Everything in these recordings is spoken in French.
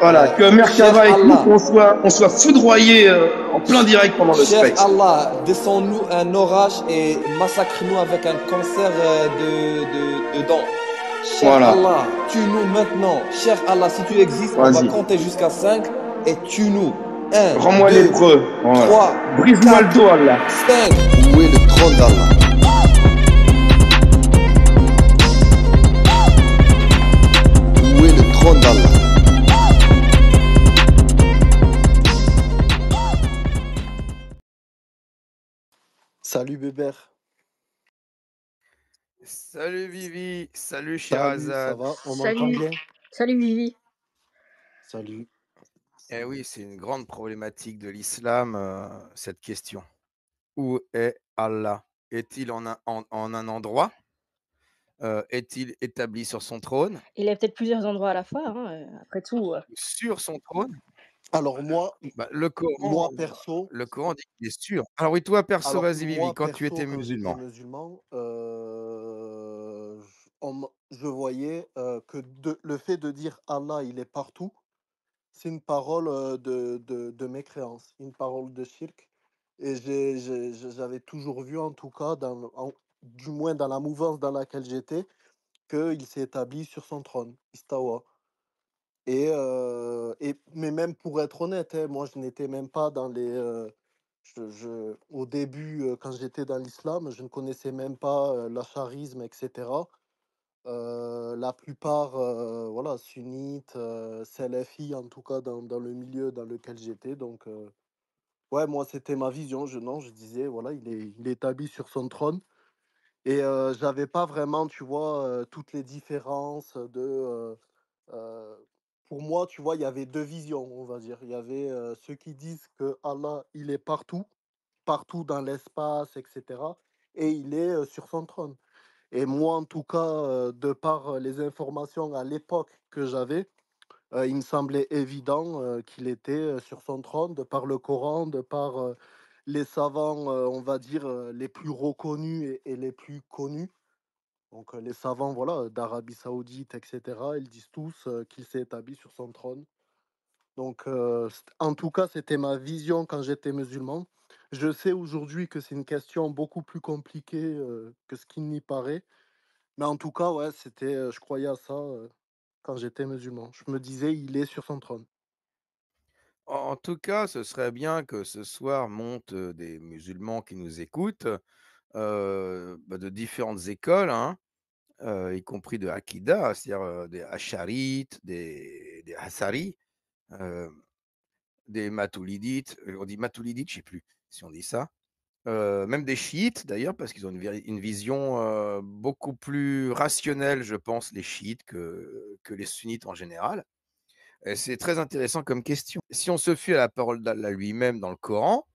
Voilà, que Cher Merkava écoute, Allah, on soit foudroyé en plein direct pendant le cher space. Allah, descends-nous un orage et massacre-nous avec un cancer de dents. Cher Voilà, Allah, tue-nous maintenant. Cher Allah, si tu existes, on va vas-y. compter jusqu'à 5 et tue-nous. Un, Rends-moi 2, lépreux. Voilà. 3, Brise-moi le 4, dos, Allah. 5. Où est le trône d'Allah? Où est le trône d'Allah? Salut Bébert. Salut Vivi, salut Salut, ça Sherazade. va? On m'entend Salut, bien? salut Vivi. Salut. Eh oui, c'est une grande problématique de l'islam, cette question. Où est Allah? Est-il en un endroit? Est-il établi sur son trône? Il y a peut-être plusieurs endroits à la fois, hein, après tout. Sur son trône? Alors Bah, moi perso, le Coran dit qu'il est sûr. Alors oui, toi perso, alors vas-y Vivi, moi quand tu perso, étais quand j'étais musulman. musulman, je voyais que le fait de dire Allah, il est partout, c'est une parole de mécréance, une parole de shirk. Et j'avais toujours vu, en tout cas, du moins dans la mouvance dans laquelle j'étais, qu'il s'est établi sur son trône, Istawa. Mais même pour être honnête, hein, moi je n'étais même pas dans au début, quand j'étais dans l'islam, je ne connaissais même pas l'acharisme, etc. La plupart, voilà, sunnites, salafis, en tout cas dans le milieu dans lequel j'étais. Donc, ouais, moi c'était ma vision. Non, je disais, voilà, il est établi sur son trône. Et j'avais pas vraiment, tu vois, toutes les différences pour moi, tu vois, il y avait 2 visions, on va dire. Il y avait, ceux qui disent que Allah, il est partout, partout dans l'espace et cetera, et il est, sur son trône. Et moi, en tout cas, de par, les informations à l'époque que j'avais, il me semblait évident, qu'il était, sur son trône, de par le Coran, de par, les savants, on va dire, les plus reconnus et les plus connus. Donc, les savants, voilà, d'Arabie Saoudite, et cetera, ils disent tous, qu'il s'est établi sur son trône. Donc, en tout cas, c'était ma vision quand j'étais musulman. Je sais aujourd'hui que c'est une question beaucoup plus compliquée, que ce qu'il n'y paraît. Mais en tout cas, ouais, je croyais à ça, quand j'étais musulman. Je me disais: «Il est sur son trône». En tout cas, ce serait bien que ce soir montent, des musulmans qui nous écoutent, bah, de différentes écoles, hein. Y compris de Akida, c'est-à-dire, des Asharites, des Hassari, heu, des Maturidites, on dit Maturidites, je sais plus si on dit ça, même des chiites d'ailleurs parce qu'ils ont une vision, beaucoup plus rationnelle, je pense, les chiites que les sunnites en général et c'est très intéressant comme question. Si on se fie à la parole d'Allah lui-même dans le Coran,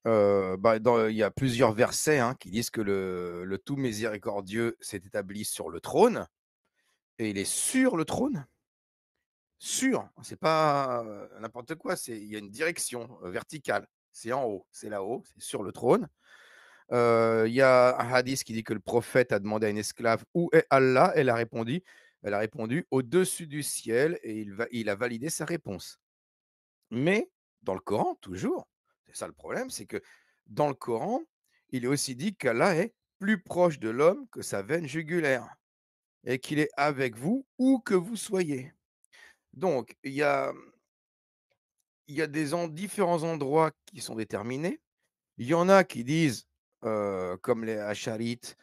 bah, il y a plusieurs versets, hein, qui disent que le tout miséricordieux s'est établi sur le trône. Et il est sur le trône? Sur, c'est pas, n'importe quoi, il y a une direction, verticale. C'est en haut, c'est là-haut, c'est sur le trône. Il y a un hadith qui dit que le prophète a demandé à une esclave: «Où est Allah?» Elle a répondu: «Au-dessus du ciel» et il a validé sa réponse. Mais dans le Coran, toujours, c'est ça le problème, c'est que dans le Coran, il est aussi dit qu'Allah est plus proche de l'homme que sa veine jugulaire et qu'il est avec vous où que vous soyez. Donc, il y a différents endroits qui sont déterminés. Il y en a qui disent, comme les Acharites,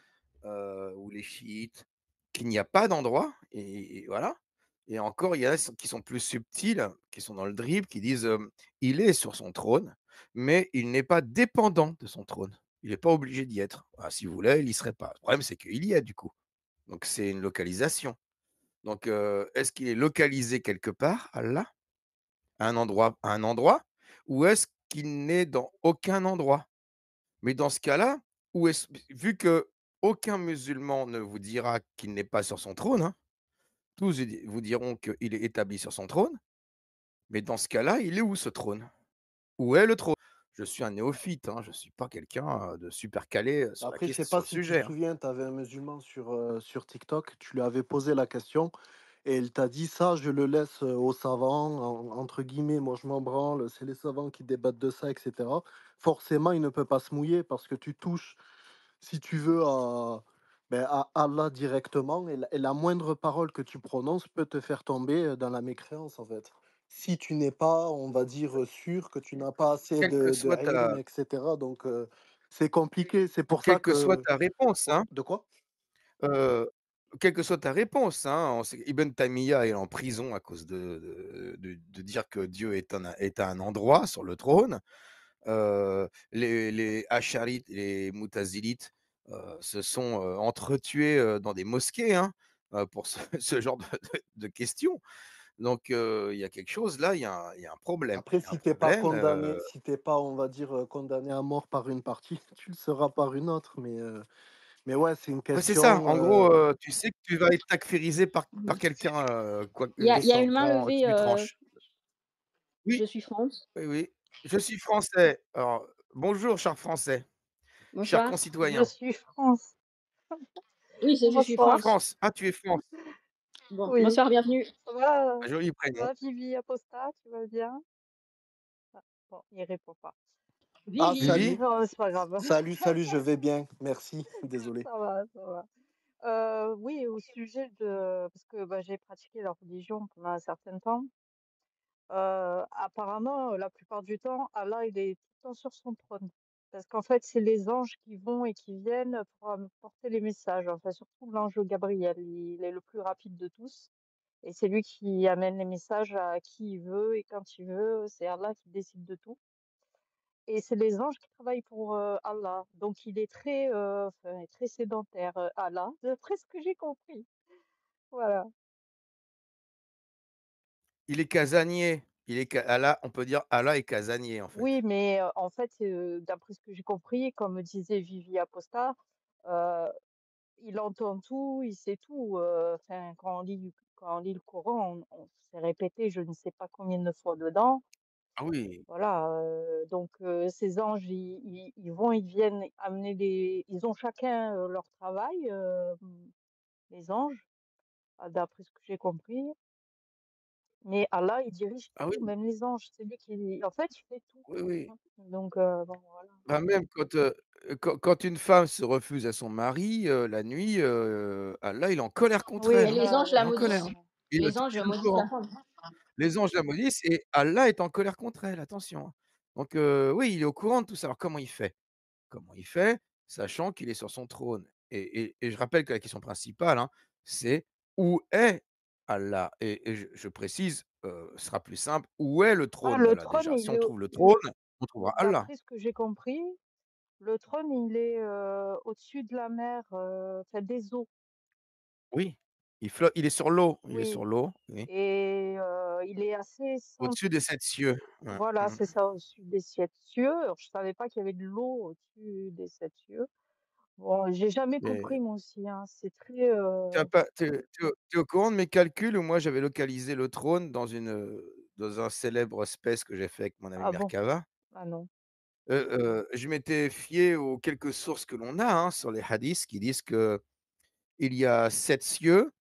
ou les Chiites, qu'il n'y a pas d'endroit et voilà. Et encore, il y en a qui sont plus subtils, qui sont dans le dribble, qui disent, «Il est sur son trône, mais il n'est pas dépendant de son trône. Il n'est pas obligé d'y être. Ah, s'il voulait, il y serait pas». Le problème, c'est qu'il y est du coup. Donc c'est une localisation. Donc, est-ce qu'il est localisé quelque part, Allah? À un endroit? Ou est-ce qu'il n'est dans aucun endroit? Mais dans ce cas-là, où est-ce vu qu'aucun musulman ne vous dira qu'il n'est pas sur son trône, hein, tous vous diront qu'il est établi sur son trône, mais dans ce cas-là, il est où ce trône? Où est le trône? Je suis un néophyte, hein, je ne suis pas quelqu'un, de super calé, Après, je sais sur pas le si tu te sujet, hein. souviens, tu avais un musulman sur TikTok, tu lui avais posé la question Et elle t'a dit: «Ça, je le laisse, aux savants», entre guillemets, moi je m'en branle, c'est les savants qui débattent de ça et cetera. Forcément, il ne peut pas se mouiller parce que tu touches, si tu veux, à Allah directement et la moindre parole que tu prononces peut te faire tomber, dans la mécréance, en fait. Si tu n'es pas, on va dire, sûr que tu n'as pas assez Quelle que de soit ilm ta et cetera donc c'est compliqué. C'est pour ça quelle que soit que ta réponse, ouais, hein, de quoi? heu, quelle que soit ta réponse, hein, on sait Ibn Taymiyya est en prison à cause de dire que Dieu est à un endroit sur le trône. Les Asharites et les Moutazilites, se sont, entretués, dans des mosquées, hein, pour ce ce genre de questions. Donc il y a quelque chose là, il y a un problème. Après, Il y a un si t'es pas problème, condamné, si t'es pas, on va dire, condamné à mort par une partie, tu le seras par une autre. Mais ouais, c'est une ouais, c'est ça. question. En gros, tu sais que tu vas être takfirisé par Mmh. quelqu'un, quoi Il y qui a une main prend qui levée, lui tranche. je Oui, suis France. oui, oui. Je suis français. Alors, bonjour chers Français, chers Bonsoir. Je concitoyens. suis France. Oui, c'est je suis Bonsoir. France. France, ah tu es France. Bon, Oui. bonsoir, bienvenue. Ça va, Joli ça prénom. va, Vivi Apostat, tu vas bien? Ah, bon, il répond pas. Ah, Vivi. salut, Vivi? Non, c'est pas grave. salut, je vais bien, merci, désolé. Ça va, ça va. Oui, au sujet de parce que, bah, j'ai pratiqué la religion pendant un certain temps. Apparemment, la plupart du temps, Allah, il est tout le temps sur son trône. Parce qu'en fait, c'est les anges qui vont et qui viennent pour, porter les messages. Enfin, surtout l'ange Gabriel, il est le plus rapide de tous. Et c'est lui qui amène les messages à qui il veut et quand il veut. C'est Allah qui décide de tout. Et c'est les anges qui travaillent pour Allah. Donc il est très, enfin, très sédentaire, Allah, d'après ce que j'ai compris. Voilà. Il est casanier. Il est ca Allah, on peut dire Allah est casanier, en Oui, fait. mais en fait, d'après ce que j'ai compris, comme disait Vivi Apostat, euh, il entend tout, il sait tout. Enfin, quand on lit le Coran, on s'est répété je ne sais pas combien de fois dedans. Ah oui, Voilà, donc ces anges, ils vont, ils viennent amener des ils ont chacun, leur travail, les anges, d'après ce que j'ai compris. Mais Allah, il dirige ah tout, oui, même les anges. C'est lui qui en fait, il fait tout. oui, oui. Hein. Donc bon, voilà. Bah, même quand une femme se refuse à son mari, la nuit, Allah, il est en colère contre Oui, Et elle, hein. les ça, anges Il la est en colère, hein. ouais. maudissent. Il a Les tout anges est au maudissent la courant. femme. Les anges la maudissent et Allah est en colère contre elle, attention, hein. Donc oui, il est au courant de tout ça. Alors comment il fait? Comment il fait? Sachant qu'il est sur son trône et je rappelle que la question principale, hein, c'est: «Où est Allah?» Et je précise, ce sera plus simple, où est le Ah, trône le d'Allah trône, déjà? Si il on est trouve le trône, on trouvera Allah. d'après ce que j'ai compris, le trône, il est, au-dessus de la mer, enfin des eaux. Oui, il est Oui sur l'eau, oui, et il est assez au-dessus des 7 cieux. Ouais, voilà, mmh. c'est ça, au-dessus des 7 cieux. Alors, je savais pas qu'il y avait de l'eau au-dessus des 7 cieux. Bon, j'ai jamais Et compris moi aussi, hein. C'est très, tu es au courant de mes calculs où moi j'avais localisé le trône dans un célèbre space que j'ai fait avec mon ami ah bon? Merkava. Ah non. Je m'étais fié aux quelques sources que l'on a, hein, sur les hadiths qui disent qu'il y a 7 cieux,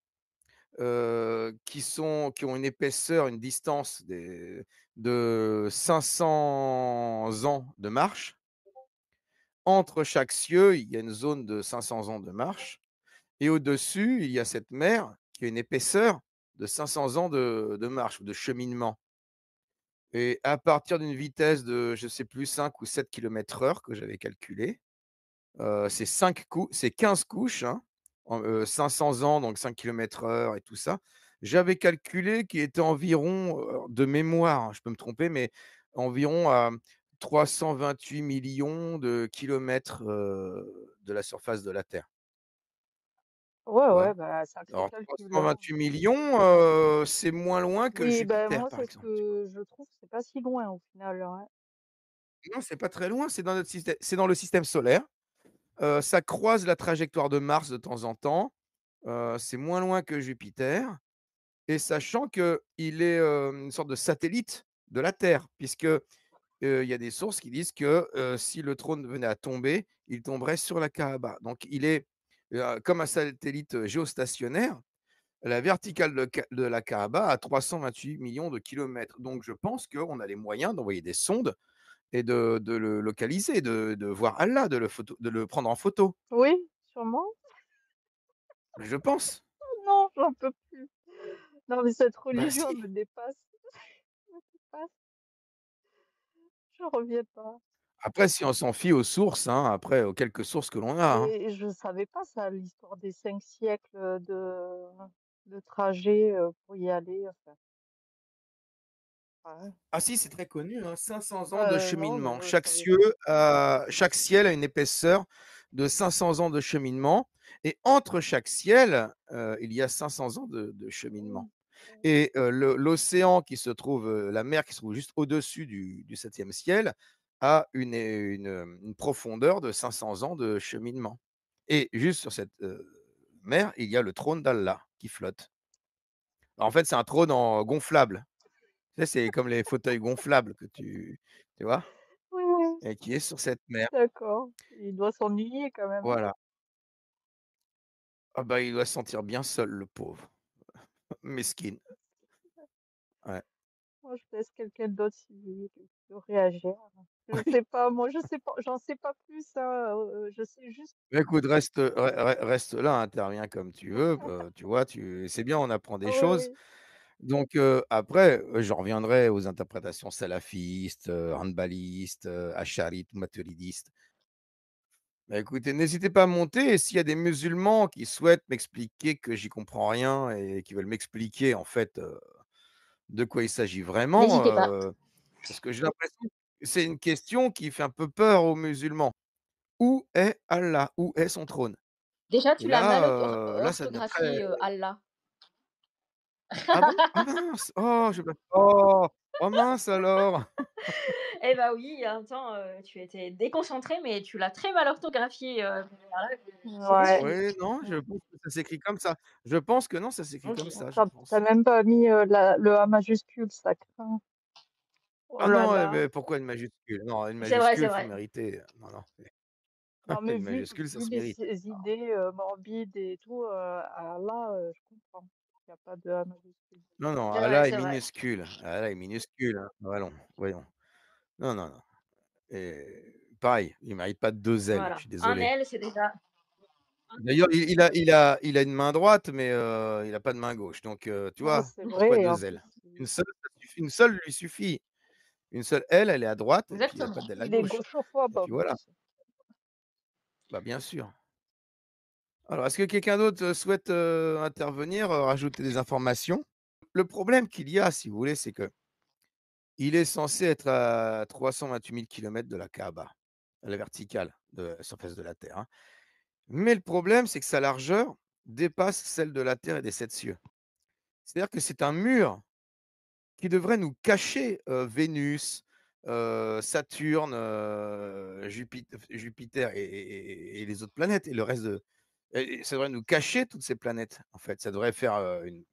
qui ont une épaisseur, une distance de 500 ans de marche. Entre chaque cieux, il y a une zone de 500 ans de marche et au-dessus, il y a cette mer qui a une épaisseur de 500 ans de marche ou de cheminement et à partir d'une vitesse de, je sais plus, 5 ou 7 kilomètres/heure que j'avais calculé. C'est 15 couches, hein, 500 ans, donc 5 kilomètres/heure et tout ça. J'avais calculé qu'il était environ, de mémoire, hein, je peux me tromper, mais environ à 328 millions de kilomètres, de la surface de la Terre, Ouais, tu ouais, vois? bah, sacré Alors calcul, hein. 328 millions, c'est moins loin que Oui, ben Jupiter, moi, par c'est ce exemple, tu vois? que je trouve, c'est pas si loin au final, ouais. Non, c'est pas très loin, c'est dans le système solaire. Ça croise la trajectoire de Mars de temps en temps. C'est moins loin que Jupiter et sachant qu'il est, une sorte de satellite de la Terre puisque, il y a des sources qui disent que, si le trône venait à tomber, il tomberait sur la Kaaba. Donc il est, comme un satellite, géostationnaire, la verticale de la Kaaba à 328 millions de kilomètres. Donc je pense qu'on a les moyens d'envoyer des sondes et de le localiser, de voir Allah, de le prendre en photo. Oui, sûrement. Je pense. Oh non, j'en peux plus. Non, mais cette Bah religion si. me dépasse. Me dépasse. J'en reviens pas. Après, si on s'en fie aux sources, hein, après aux quelques sources que l'on a, hein. Et je savais pas ça, l'histoire des 5 siècles de trajet, pour y aller, enfin, ouais. Ah si, c'est très connu, hein, 500 ans de Non, mais cheminement. je savais pas. Chaque ciel a une épaisseur de 500 ans de cheminement et entre chaque ciel, il y a 500 ans de cheminement Mmh. et l'océan qui se trouve, la mer qui se trouve juste au-dessus du 7e ciel a une profondeur de 500 ans de cheminement et juste sur cette, mer, il y a le trône d'Allah qui flotte. En fait, c'est un trône en gonflable. Tu sais, c'est comme les fauteuils gonflables que tu vois? Oui, oui, Et qui est sur cette mer. d'accord. Il doit s'ennuyer quand même. Voilà. Ah bah, il doit se sentir bien seul, le pauvre. Mesquine. Ouais. Moi, je laisse quelqu'un d'autre s'il veut réagir. Je sais pas, moi, je sais pas, j'en sais pas plus, hein, je sais juste Bah, écoute, reste là, interviens comme tu veux, tu vois? C'est bien, on apprend des oui, choses. oui. Donc après, j'en reviendrai aux interprétations salafistes, hanbalistes, asharites, maturidistes. Bah, écoutez, n'hésitez pas à monter et s'il y a des musulmans qui souhaitent m'expliquer que j'y comprends rien et qui veulent m'expliquer, en fait, de quoi il s'agit vraiment, N'hésitez pas. parce que j'ai l'impression que c'est une question qui fait un peu peur aux musulmans. Où est Allah? Où est son trône? Déjà, Et tu l'as mal là, ça devient très orthographié, Allah. ah bon? Ah mince! Oh, j'ai pas oh! Oh mince alors! Eh bah oui, en même temps, tu étais déconcentré, mais tu l'as très mal orthographié, voilà, je suis Ouais. déçue. Oui, non, je Mmh. pense que ça s'écrit comme ça. Je pense que non, ça s'écrit comme OK. ça, je Tu pense. même pas mis, le A majuscule, ça craint. Oh Ah là non, là. mais pourquoi une majuscule? Non, une C'est vrai, c'est majuscule, faut vrai. mériter. Non, non, Non, mais une majuscule, ça vu se les mérite. ses idées, morbides et tout, Allah, je comprends. Il y a pas de A majuscule. Non, non, C'est vrai, Allah est c'est vrai. minuscule. Allah est minuscule, hein. Voyons, voyons. Non, non, non et pareil, il mérite pas de 2 ailes, je Voilà. suis Un désolé. L, c'est déjà D'ailleurs, il a une main droite, mais il a pas de main gauche, donc tu Ouais, vois? c'est Pourquoi vrai et en 2 plus, ailes? Une seule lui suffit. Une seule aile, elle est à droite et puis il a pas exactement. d'aile à il est gauche gauchophobe et en puis voilà. plus. Bah, bien sûr. Alors est-ce que quelqu'un d'autre, souhaite, intervenir, rajouter des informations? Le problème qu'il y a, si vous voulez, c'est qu'il est censé être à 328 000 kilomètres de la Kaaba, à la verticale de la surface de la terre, hein. Mais le problème, c'est que sa largeur dépasse celle de la terre et des 7 cieux. C'est-à-dire que c'est un mur qui devrait nous cacher, Vénus, Saturne, Jupiter et les autres planètes et le reste de et ça devrait nous cacher toutes ces planètes, en fait. Ça devrait faire, une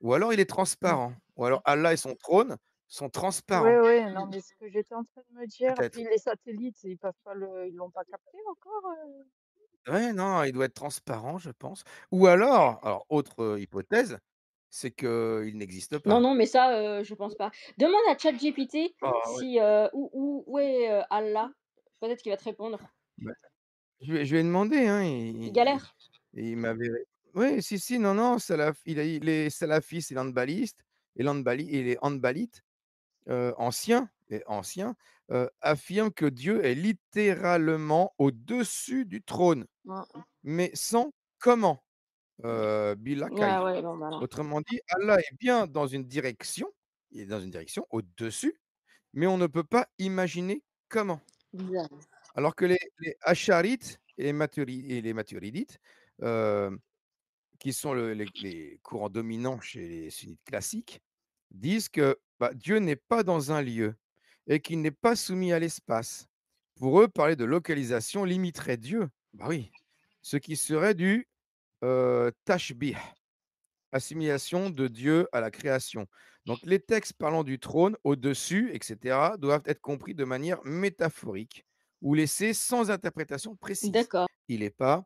ou alors il est transparent, ou alors Allah et son trône sont Oui, transparents, oui, non, mais ce que j'étais en train de me dire, peut-être. puis les satellites, ils l'ont pas capté encore, Ouais, non, il doit être transparent, je pense. Ou alors autre, hypothèse, c'est qu'il n'existe Non, pas. non, mais ça, je pense pas. Demande à ChatGPT Ah ouais. si, où est, Allah? Peut-être qu'il va te répondre. Bah, je lui ai demandé, hein, Il il galère. il m'avait oui, si, si, non, non, il est salafiste et les handballites, anciens, affirment que Dieu est littéralement au-dessus du trône, Mmh. mais sans comment, Billah Ah Kayf. ouais, bon, bah, alors. Autrement dit, Allah est bien dans une direction, il est dans une direction au-dessus, mais on ne peut pas imaginer comment. Bizarre. Alors que les Asharites et les Maturidites, hem, qui sont les courants dominants chez les sunnites classiques, disent que, bah, Dieu n'est pas dans un lieu et qu'il n'est pas soumis à l'espace. Pour eux, parler de localisation limiterait Dieu, bah oui, ce qui serait du, tashbih, assimilation de Dieu à la création. Donc les textes parlant du trône au-dessus et cetera, doivent être compris de manière métaphorique ou laissés sans interprétation précise. D'accord. Il n'est pas,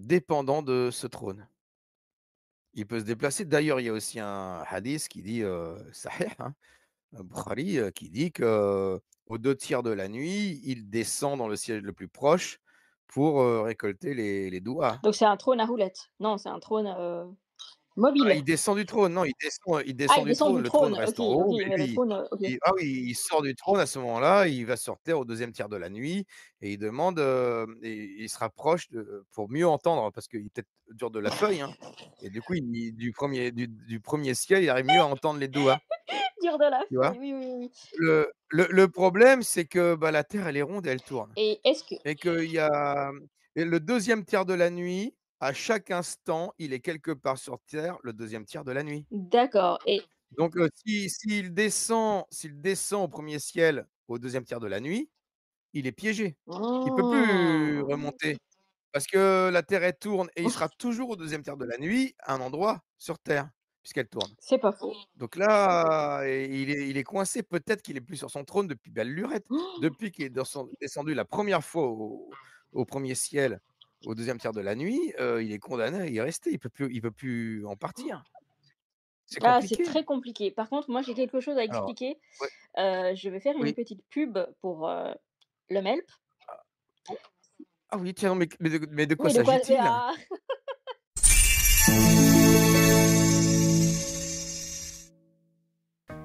dépendant de ce trône. Il peut se déplacer. D'ailleurs, il y a aussi un hadith qui dit, sahih, hein, Bukhari, qui dit qu'aux 2 tiers de la nuit, il descend dans le ciel le plus proche pour, récolter les douas. Donc c'est un trône à roulettes? Non, c'est un trône, Ah, mobile? il descend du trône, non, il Ah, descend il du descend trône. du Le trône trône, reste OK, en OK, haut, mais mais le lui, trône, OK. oui, il sort du trône à ce moment-là, il va sur terre au 2e tiers de la nuit et il demande, et il se rapproche pour mieux entendre parce qu'il est peut-être dur de la feuille, hein, et du coup, du 1er ciel, il arrive mieux à entendre les douas, Dur de la tu vois? feuille, oui, oui, oui. Le problème, c'est que, bah, la terre, elle est ronde et elle tourne Et est-ce que et qu'il y a et le 2e tiers de la nuit, à chaque instant, il est quelque part sur terre le 2e tiers de la nuit. d'accord et Donc, s'il descend au 1er ciel, au 2e tiers de la nuit, il est piégé. Il peut plus mmh, remonter parce que la terre, elle tourne et il sera toujours au 2e tiers de la nuit, à un endroit sur terre, puisqu'elle tourne. c'est pas faux. Donc là, il est coincé. Peut-être qu'il est plus sur son trône depuis belle lurette. Depuis qu'il est descendu la première fois au 1er ciel, au 2e tiers de la nuit, il est condamné à y rester. Il peut plus en partir. C'est Ah, c'est compliqué. très compliqué. Par contre, moi, j'ai quelque chose à Alors expliquer. ouais, Je vais faire une oui. petite pub pour, le MELP. Oh, ah oui, tiens, mais de quoi Mais de quoi mais s'agit-il? ah!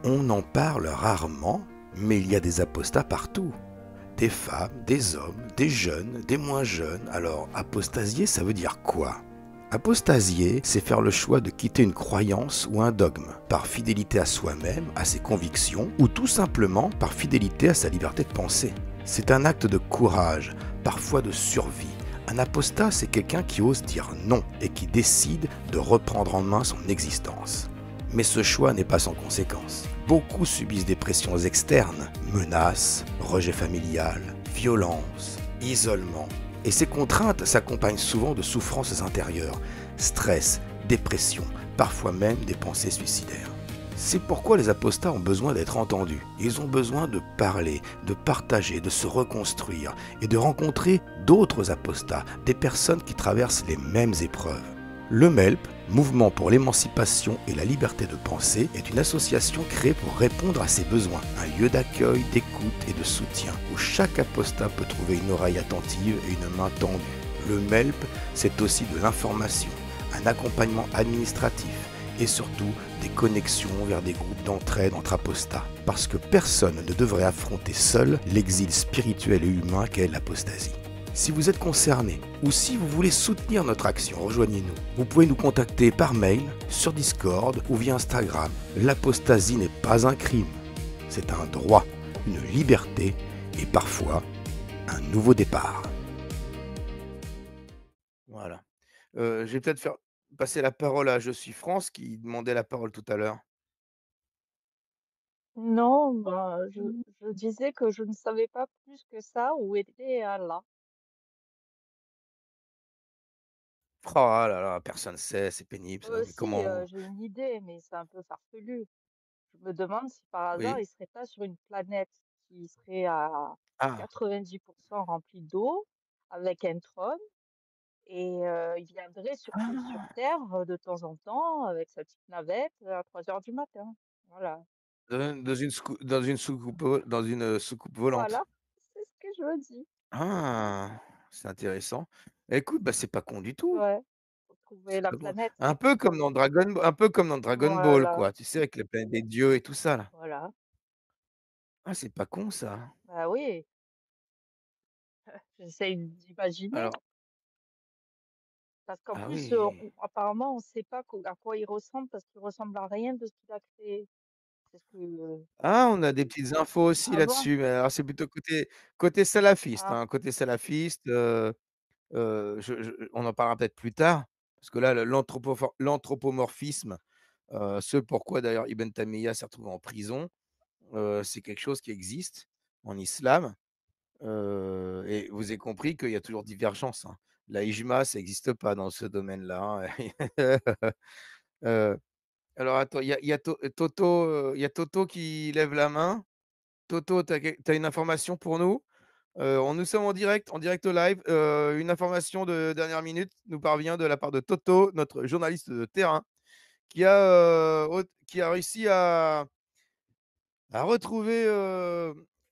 On en parle rarement, mais il y a des apostats partout. Des femmes, des hommes, des jeunes, des moins jeunes. Alors, apostasier, ça veut dire quoi? Apostasier, c'est faire le choix de quitter une croyance ou un dogme, par fidélité à soi-même, à ses convictions, ou tout simplement par fidélité à sa liberté de penser. C'est un acte de courage, parfois de survie. Un apostat, c'est quelqu'un qui ose dire non et qui décide de reprendre en main son existence. Mais ce choix n'est pas sans conséquences. Beaucoup subissent des pressions externes, menaces, rejet familial, violence, isolement. Et ces contraintes s'accompagnent souvent de souffrances intérieures, stress, dépression, parfois même des pensées suicidaires. C'est pourquoi les apostats ont besoin d'être entendus. Ils ont besoin de parler, de partager, de se reconstruire et de rencontrer d'autres apostats, des personnes qui traversent les mêmes épreuves. Le MELP, Mouvement pour l'émancipation et la liberté de penser, est une association créée pour répondre à ces besoins. Un lieu d'accueil, d'écoute et de soutien où chaque apostat peut trouver une oreille attentive et une main tendue. Le MELP, c'est aussi de l'information, un accompagnement administratif et surtout des connexions vers des groupes d'entraide entre apostats. Parce que personne ne devrait affronter seul l'exil spirituel et humain qu'est l'apostasie. Si vous êtes concerné ou si vous voulez soutenir notre action, rejoignez-nous. Vous pouvez nous contacter par mail, sur Discord ou via Instagram. L'apostasie n'est pas un crime, c'est un droit, une liberté et parfois un nouveau départ. Voilà. Je vais peut-être faire passer la parole à Je suis France qui demandait la parole tout à l'heure. Non, bah, je disais que je ne savais pas plus que ça où était Allah. Oh là là, personne ne sait, c'est pénible ça. Mais Si, comment? j'ai une idée, mais c'est un peu farfelu. Je me demande si par hasard, Oui. il serait pas sur une planète qui serait à Ah, 90 remplie d'eau, avec un trône et il viendrait sur ah, Terre, de temps en temps avec sa petite navette, à 3 heures du matin. Voilà. dans une soucoupe Voilà, volante. c'est ce que je me dis. Ah, c'est intéressant. Écoute, bah, c'est pas con du tout. Ouais, faut trouver C'est la pas con. planète. Un peu comme dans Dragon Ball, Voilà, quoi, tu sais, avec la planète des dieux et tout ça, là. voilà. Ah, c'est pas con ça. Bah oui, j'essaye d'imaginer Alors parce qu'en ah plus, oui. on apparemment, on ne sait pas à quoi il ressemble parce qu'il ressemble à rien de ce qu'il a créé. C'est ce que Ah, on a des petites infos aussi ah bon? là-dessus, mais alors c'est plutôt côté salafiste, Ah, hein, côté salafiste, on en parlera peut-être plus tard, parce que là, l'anthropomorphisme, ce pourquoi d'ailleurs Ibn Taymiyya s'est retrouvé en prison, c'est quelque chose qui existe en islam, et vous avez compris qu'il y a toujours divergence, hein. La ijma, ça existe pas dans ce domaine-là, hein. Heu, alors attends, il y a Toto, il y a Toto qui lève la main. Toto, tu as une information pour nous? Nous sommes en direct live. Une information de dernière minute nous parvient de la part de Toto, notre journaliste de terrain. qui a réussi à retrouver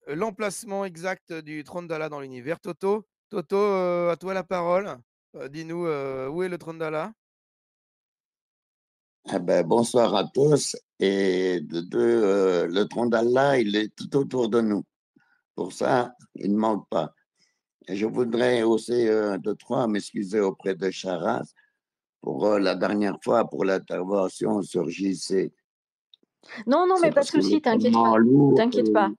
l'emplacement exact du trône d'Allah dans l'univers. Toto, à toi la parole. Dis-nous où est le trône d'Allah? Eh ben, bonsoir à tous. Et le trône d'Allah, il est tout autour de nous. Pour ça, il ne manque pas. Et je voudrais aussi, deux, trois, m'excuser auprès de Charas pour la dernière fois, pour l'intervention sur JC. Non, non, mais C'est pas de parce qu'il souci, est t'inquiète tellement pas. lourd, T'inquiète pas.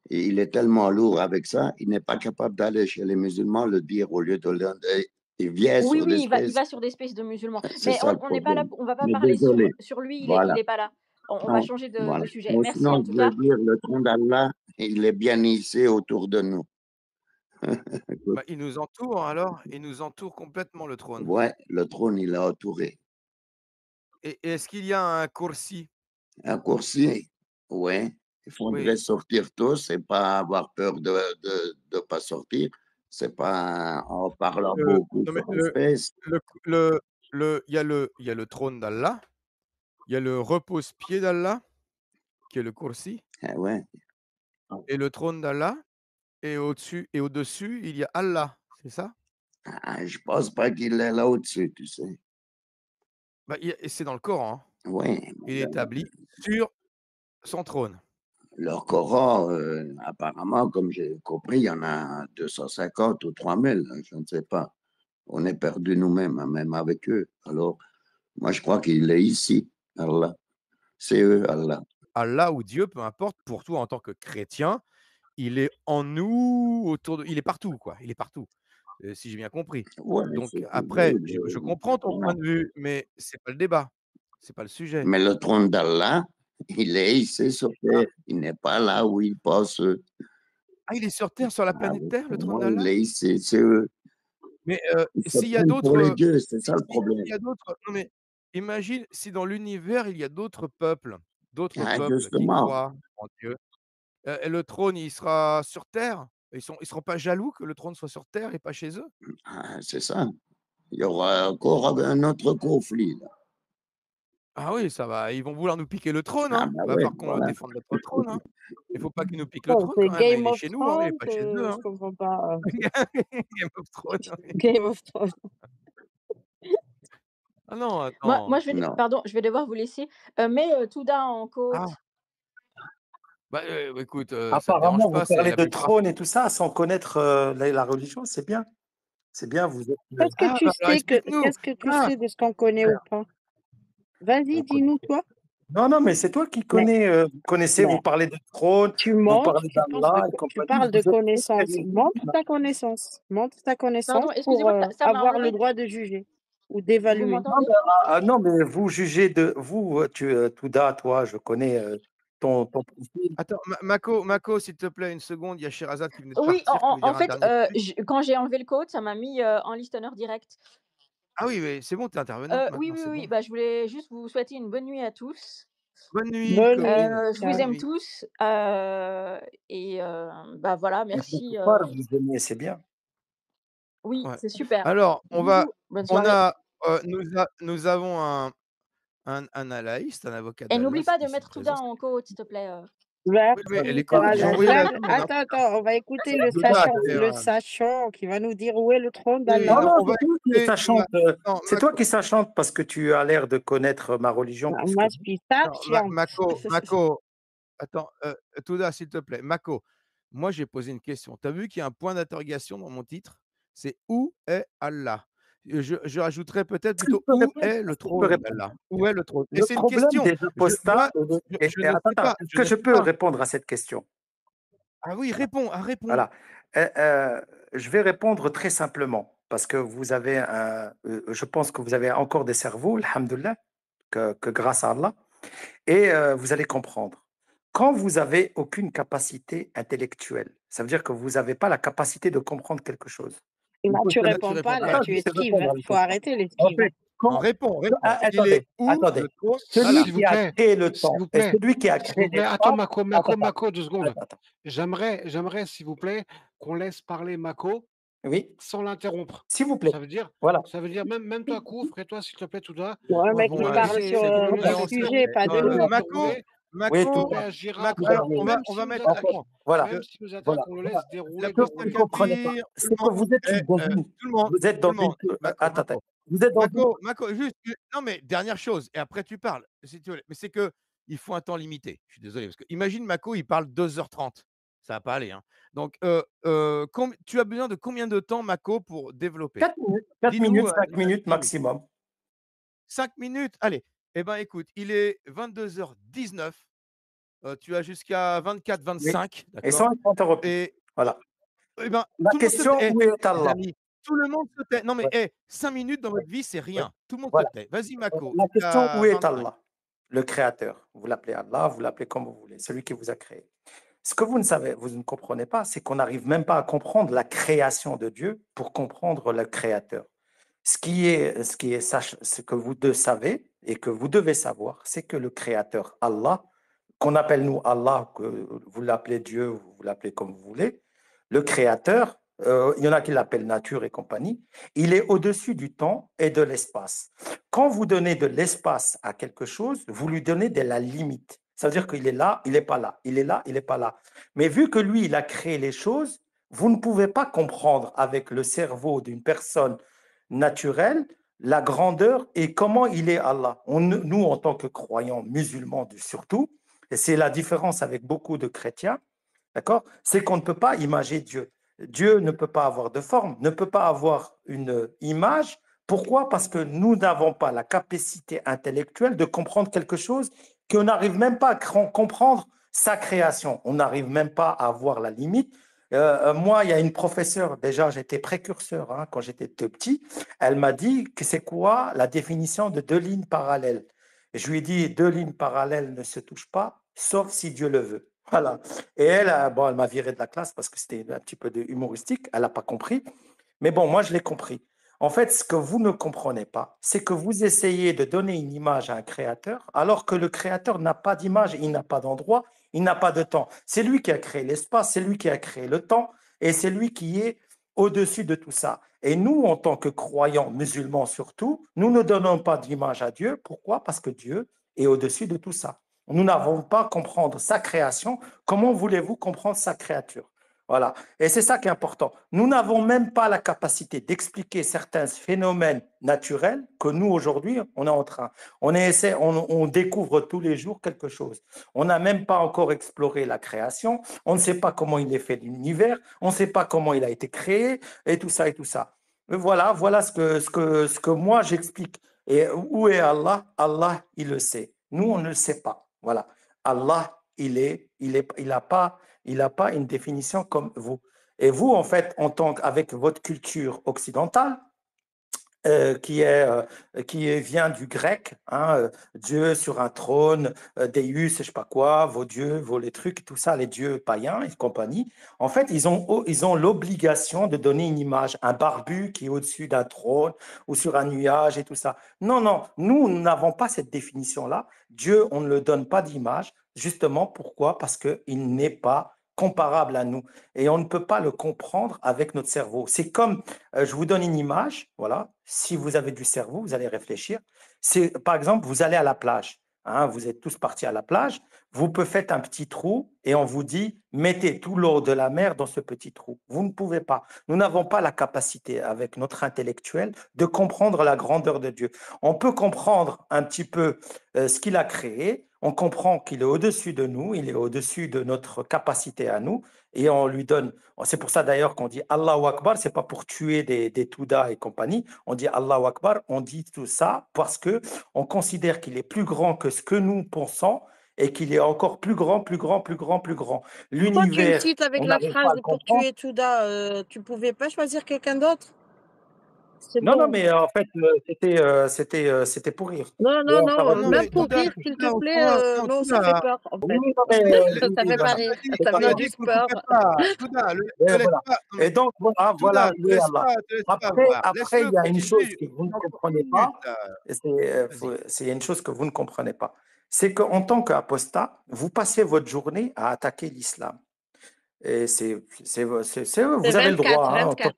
et il est tellement lourd avec ça, il n'est pas capable d'aller chez les musulmans le dire au lieu de le. Il vient Oui, sur oui, des il va espèces. sur des spaces de musulmans. C'est Mais ça le on n'est pas là, problème. on va pas Mais parler désolé. sur lui, il Voilà. est pas là. On va Non, changer de voilà. sujet. Mais Merci sinon, en je tout cas. veux dire, le trône d'Allah, il est bien ici autour de nous. Bah, il nous entoure alors, il nous entoure complètement le trône. Ouais, le trône, il est entouré. Et est-ce qu'il y a un kursi? Un coursier, ouais. Il faudrait Oui. sortir tous et pas avoir peur de ne pas sortir. C'est pas en parlant beaucoup Non, mais sur espèce. il y a le trône d'Allah, il y a le repose-pied d'Allah, qui est le kursi, Ah ouais. et le trône d'Allah, et au-dessus et au-dessus, il y a Allah, c'est ça? Ah, je pense pas qu'il est là au-dessus, tu sais. Bah, et c'est dans le Coran, hein. Ouais. Il est établi sur son trône. Leur Coran, apparemment, comme j'ai compris, il y en a 250 ou 3000, je ne sais pas. On est perdus nous-mêmes, hein, même avec eux. Alors, moi, je crois qu'il est ici, Allah. C'est eux, Allah. Allah ou Dieu, peu importe, pour toi en tant que chrétien, il est en nous, il est partout, quoi. Il est partout, si j'ai bien compris. Ouais, Donc c'est après, oui, je comprends ton point de vue, mais c'est pas le débat, c'est pas le sujet. mais le trône d'Allah, il est ici sur Terre. Il n'est pas là où ils pensent. Ah, il est sur terre, sur la planète Terre, le Pour trône moi, il d'Allah? est ici, c'est eux. Mais Ils se s'il y a prennent pour les d'autres, dieux, c'est ça le s'il problème. y a d'autres non mais imagine si dans l'univers, il y a d'autres Ah, peuples qui justement, croient en Dieu, et le trône, il sera sur terre? Ils seront pas jaloux que le trône soit sur terre et pas chez eux? ah, c'est ça. Il y aura encore un autre conflit, là. Ah oui, ça va, ils vont vouloir nous piquer le trône, Ah, hein. ben Va ouais, falloir qu'on voilà. défende notre trône, hein. Il faut pas qu'ils nous piquent le Oh, trône c'est quand même, hein. Il Game est of chez nous, hein, il est Thrones, pas chez eux, je hein. comprends pas. Game of Thrones, oui. Game of Thrones. Ah non, Moi attends. Non. pardon, je vais devoir vous laisser. Mets Touda en côte. Ah, bah, écoute, ça te Apparemment, dérange vous pas, c'est parlez la de plupart. trône et tout ça sans connaître la religion, c'est bien. C'est bien, vous êtes. Qu'est-ce que Ah, tu bah, alors sais explique-nous. qu'est-ce que tu Ah, sais de ce qu'on connaît ou pas? Vas-y, Vous dis-nous, connaissez. toi. Non, non, mais c'est toi qui Mais, connais, vous connaissez, mais vous parlez de trône, tu vous montres, parlez tu penses d'Allah et tu compagnie, parles de vous êtes connaissance. très Montre ta connaissance. Montre ta Pardon, connaissance pour excusez-moi, ça m'a avoir le enlevé. droit de juger ou Vous d'évaluer. Non, m'entendez? non, mais vous jugez de vous, Touda, toi, je connais ton profil. attends, Mako, s'il te plaît, une seconde, il y a Sherazade qui venait de Oui, partir, qui veut dire en un fait, dernier truc. quand j'ai enlevé le code, ça m'a mis en listener direct. Ah oui, mais c'est bon, tu es intervenante Oui, maintenant, oui, c'est oui. bon. Bah, je voulais juste vous souhaiter une bonne nuit à tous. Bonne nuit, Bonne nuit. copine. Je vous Bonne Ciao. aime nuit. tous. Et bah voilà, Et merci. quelque part, vous aimez, c'est bien. Oui, Ouais. c'est super. Alors, Bisous, bonne on soirée. a, nous avons un analyste, un avocat Et d'Allah n'oublie pas de ici mettre présent. Touda en code, s'il te plaît. Oui, mais elle Merci, est coach, j'ai envoyé la Sherazade. demande, hein. Attends, on va écouter le Touda, sachant qui va nous dire où est le trône oui, Non, d'Allah. non, on va c'est toi qui es écouter sachante. non, C'est toi qui es sachante parce que tu as l'air de connaître ma religion plus que Moi, moi. je suis non, sachante. Mako, attends, Touda, s'il te plaît. Mako, moi, j'ai posé une question. Tu as vu qu'il y a un point d'interrogation dans mon titre? C'est où est Allah? Je rajouterais peut-être Est-ce que je plutôt peux où répondre? est le Est-ce que je peux trône répondre? d'Allah? Où est le trône? Et Le c'est une problème question. des apostats. Je ne sais Attends, pas. est-ce Je que ne je sais peux pas. répondre à cette question? Ah oui, réponds. Ah, réponds. Voilà. Je vais répondre très simplement parce que vous avez je pense que vous avez encore des cerveaux, alhamdoulilah, que grâce à Allah, et vous allez comprendre. Quand vous avez aucune capacité intellectuelle, ça veut dire que vous n'avez pas la capacité de comprendre quelque chose. Là, tu Là, réponds pas, là, Attends, tu je vais esquives. répondre à la Faut question. arrêter En l'esquive. fait, Non, réponds. Il attendez, est où le trône celui d'Allah? S'il vous qui a plaît, créé le s'il temps vous et plaît, celui qui a s'il créé vous plaît. l'espace. Attends, Mako, 2 secondes. Attends. J'aimerais, s'il vous plaît, qu'on laisse parler Mako Oui, sans l'interrompre. s'il vous plaît. Voilà. Ça veut dire même toi, Kouf, et toi, s'il te plaît, Touda, Ouais, Ouais, mec, bon, il le allez, parle laisser, sur c'est bon. le le Allez, laisser on sujet, s'arrête. pas de nous. Mako, dérouler. Oui, Il Mako, tout. réagira Mako, quand, Regardez. on même va s'il nous mettre En attaque, fait, l'accent. voilà. même s'il nous attaque, Voilà. on le laisse voilà. dérouler, Ce que vous ne dérouler. comprenez pas, Capir, tout c'est le que monde, vous êtes eh, dans une. tout le monde, Vous êtes tout dans le monde. une. Mako, Attends, Mako. vous êtes dans une. Mako, juste, non, mais dernière chose, et après tu parles, si tu veux. Mais c'est que il faut un temps limité. Je suis désolé, parce que imagine Mako, il parle 2h30. Ça va pas aller, hein. Donc, tu as besoin de combien de temps, Mako, pour développer? 4 minutes, 4 Dis-nous, minutes, 5 5 minutes minutes. maximum. 5 minutes? Allez. Eh ben, écoute, il est 22h19. Tu as jusqu'à Oui. 24-25, Et sans d'accord? interrompre. Et Voilà. eh ben, La tout le monde se question, tait. où est Les Allah? amis, tout le monde se tait. Non, mais Ouais, 5 minutes dans ouais, votre vie, c'est ouais. rien. Tout le monde se Voilà. tait. Vas-y, Mako, La tu question, où as est 25. Allah? Le Créateur. Vous l'appelez Allah, vous l'appelez comme vous voulez, celui qui vous a créé. Ce que vous ne savez, vous ne comprenez pas, c'est qu'on n'arrive même pas à comprendre la création de Dieu pour comprendre le Créateur. Ce que vous deux savez et que vous devez savoir, c'est que le Créateur, Allah, qu'on appelle nous Allah, que vous l'appelez Dieu, vous l'appelez comme vous voulez, le Créateur, il y en a qui l'appellent nature et compagnie, il est au-dessus du temps et de l'espace. Quand vous donnez de l'espace à quelque chose, vous lui donnez de la limite. Ça veut dire qu'il est là, il n'est pas là, il est là, il n'est pas là. Mais vu que lui, il a créé les choses, vous ne pouvez pas comprendre avec le cerveau d'une personne naturelle la grandeur et comment il est Allah. Nous, en tant que croyants musulmans surtout, et c'est la différence avec beaucoup de chrétiens, d'accord, c'est qu'on ne peut pas imager Dieu. Dieu ne peut pas avoir de forme, ne peut pas avoir une image. Pourquoi? Parce que nous n'avons pas la capacité intellectuelle de comprendre quelque chose qu'on n'arrive même pas à comprendre sa création. On n'arrive même pas à voir la limite. Moi, il y a une professeure, déjà j'étais précurseur hein, quand j'étais tout petit, elle m'a dit que c'est quoi la définition de deux lignes parallèles. Je lui ai dit, deux lignes parallèles ne se touchent pas, sauf si Dieu le veut. Voilà. Et elle, bon, elle m'a viré de la classe parce que c'était un petit peu de humoristique, elle n'a pas compris. Mais bon, moi, je l'ai compris. En fait, ce que vous ne comprenez pas, c'est que vous essayez de donner une image à un créateur, alors que le créateur n'a pas d'image, il n'a pas d'endroit, il n'a pas de temps. C'est lui qui a créé l'espace, c'est lui qui a créé le temps, et c'est lui qui est au-dessus de tout ça. Et nous, en tant que croyants musulmans surtout, nous ne donnons pas d'image à Dieu. Pourquoi? Parce que Dieu est au-dessus de tout ça. Nous n'avons pas à comprendre sa création. Comment voulez-vous comprendre sa créature? Voilà. Et c'est ça qui est important. Nous n'avons même pas la capacité d'expliquer certains phénomènes naturels que nous, aujourd'hui, on est en train. On découvre tous les jours quelque chose. On n'a même pas encore exploré la création. On ne sait pas comment il est fait l'univers. On ne sait pas comment il a été créé et tout ça et tout ça. Et voilà ce que moi j'explique. Et où est Allah? Allah, il le sait. Nous, on ne le sait pas. Voilà. Allah, il n'a pas une définition comme vous. Et vous, en fait, avec votre culture occidentale, qui vient du grec, hein, Dieu sur un trône, Deus, je sais pas quoi, vos dieux, les trucs, tout ça, les dieux païens et compagnie. En fait, ils ont l'obligation de donner une image, un barbu qui est au-dessus d'un trône ou sur un nuage et tout ça. Non, non, nous n'avons pas cette définition-là. Dieu, on ne le donne pas d'image. Justement, pourquoi? Parce qu'il n'est pas comparable à nous et on ne peut pas le comprendre avec notre cerveau. C'est comme, je vous donne une image, voilà, si vous avez du cerveau, vous allez réfléchir. Par exemple, vous allez à la plage, hein, vous êtes tous partis à la plage, vous faites un petit trou et on vous dit, mettez tout l'eau de la mer dans ce petit trou. Vous ne pouvez pas. Nous n'avons pas la capacité, avec notre intellectuel, de comprendre la grandeur de Dieu. On peut comprendre un petit peu ce qu'il a créé, on comprend qu'il est au-dessus de nous, il est au-dessus de notre capacité à nous, et on lui donne. C'est pour ça d'ailleurs qu'on dit Allahu Akbar, c'est pas pour tuer des Toudas et compagnie. On dit Allahu Akbar, on dit tout ça parce que on considère qu'il est plus grand que ce que nous pensons et qu'il est encore plus grand, plus grand, plus grand, plus grand. Pourquoi tu me L'univers, cites avec on la n'arrive pas phrase à le pour comprendre. tuer Touda? Tu pouvais pas choisir quelqu'un d'autre? C'est Non, non, bon. mais en fait, c'était pour rire. Non, non, Et on non, s'arrête Non, même mais pour Touda, rire, s'il Touda, te on plaît, s'en va. Non, non, ça fait Touda, peur, en fait. Oui, non, mais Ça fait pas rire, ça on fait a dit juste qu'on peur. coupait pas. Touda, te laisse voilà. pas. Non, Et mais donc, voilà, Touda, où est Allah. te laisse pas Après, avoir. il Laisse-le y a une chose continuer. que vous ne Il a encore comprenez 1 pas, minute, là. et Vas-y. c'est une chose que vous ne comprenez pas. C'est qu'en tant qu'apostat, vous passez votre journée à attaquer l'islam. Et vous C'est avez le 24, droit. Hein, 24.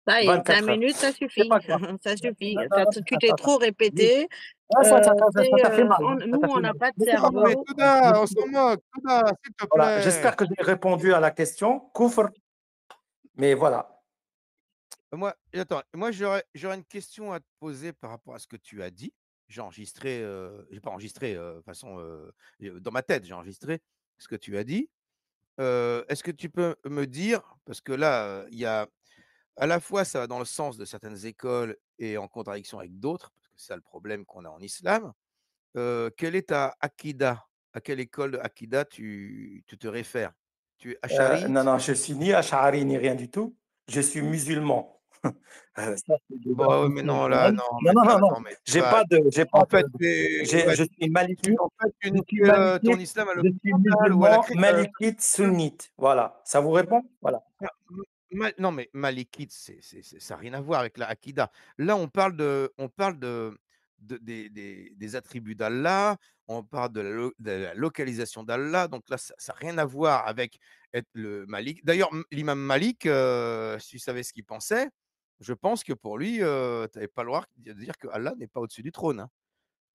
Ça y est, 5 24 heures. minutes, ça C'est suffit. pas grave. Ça suffit. Non, non, non, Tu t'es attends, trop attends. Oui. répété. Ah, ça t'a fait mal. On- Hein, ça nous, t'a on fait n'a mal. pas de Laissez-moi Non, mais cerveau. Touda, on s'en moque. Touda, s'il te Voilà, plaît. j'espère que j'ai répondu à la question. Kufr. Mais voilà. Attends, moi j'aurais une question à te poser par rapport à ce que tu as dit. J'ai enregistré, j'ai pas enregistré, de façon, dans ma tête, j'ai enregistré ce que tu as dit. Est-ce que tu peux me dire, parce que là, il y a à la fois ça va dans le sens de certaines écoles et en contradiction avec d'autres, parce que c'est ça le problème qu'on a en islam. Quelle est ta akida? À quelle école de akida tu te réfères? Tu es Non, acharite? non, je suis ni ash'ari ni rien du tout. Je suis musulman. Ça, c'est déjà Bon, une mais chose non, quand là, même. non, Non, mais non, là, non, non. non, mais tu J'ai vas pas de, en fait, ouais, je suis malikite. en fait, tu Je nies, suis ton malikite. islam à Je suis l'occidental ou à la musulman, malikite, sunnite. Voilà. Ça vous répond? Voilà. non, mais malikite, ça a rien à voir avec la akida. Là, on parle des attributs d'Allah, on parle de la localisation d'Allah, donc là, ça a rien à voir avec être le Malik. D'ailleurs, l'imam Malik, si tu savais ce qu'il pensait, je pense que pour lui, tu avais pas le droit de dire que Allah n'est pas au-dessus du trône, hein,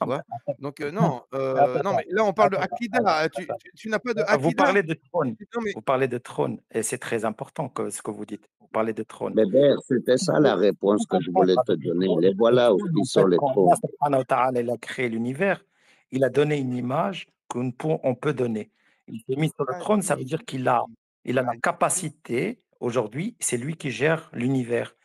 tu Non, mais vois? Donc attends, attends, non, mais là, on parle de attends, akida, tu n'as pas de Vous akida? parlez de trône. Non, mais Vous parlez de trône. Et c'est très important ce que vous dites. Vous parlez de trône. Bébert, c'était Il ça faut la réponse que je comprendre voulais te avec le donner. trône. Les Le voilà où trône, ils en sont fait, les quand Allah trônes. subhanahu wa ta'ala, il a créé l'univers, il a donné une image on peut donner. Il s'est mis sur le pas trône, ça veut dit dire il a la pas dit capacité, aujourd'hui, c'est lui qui gère l'univers.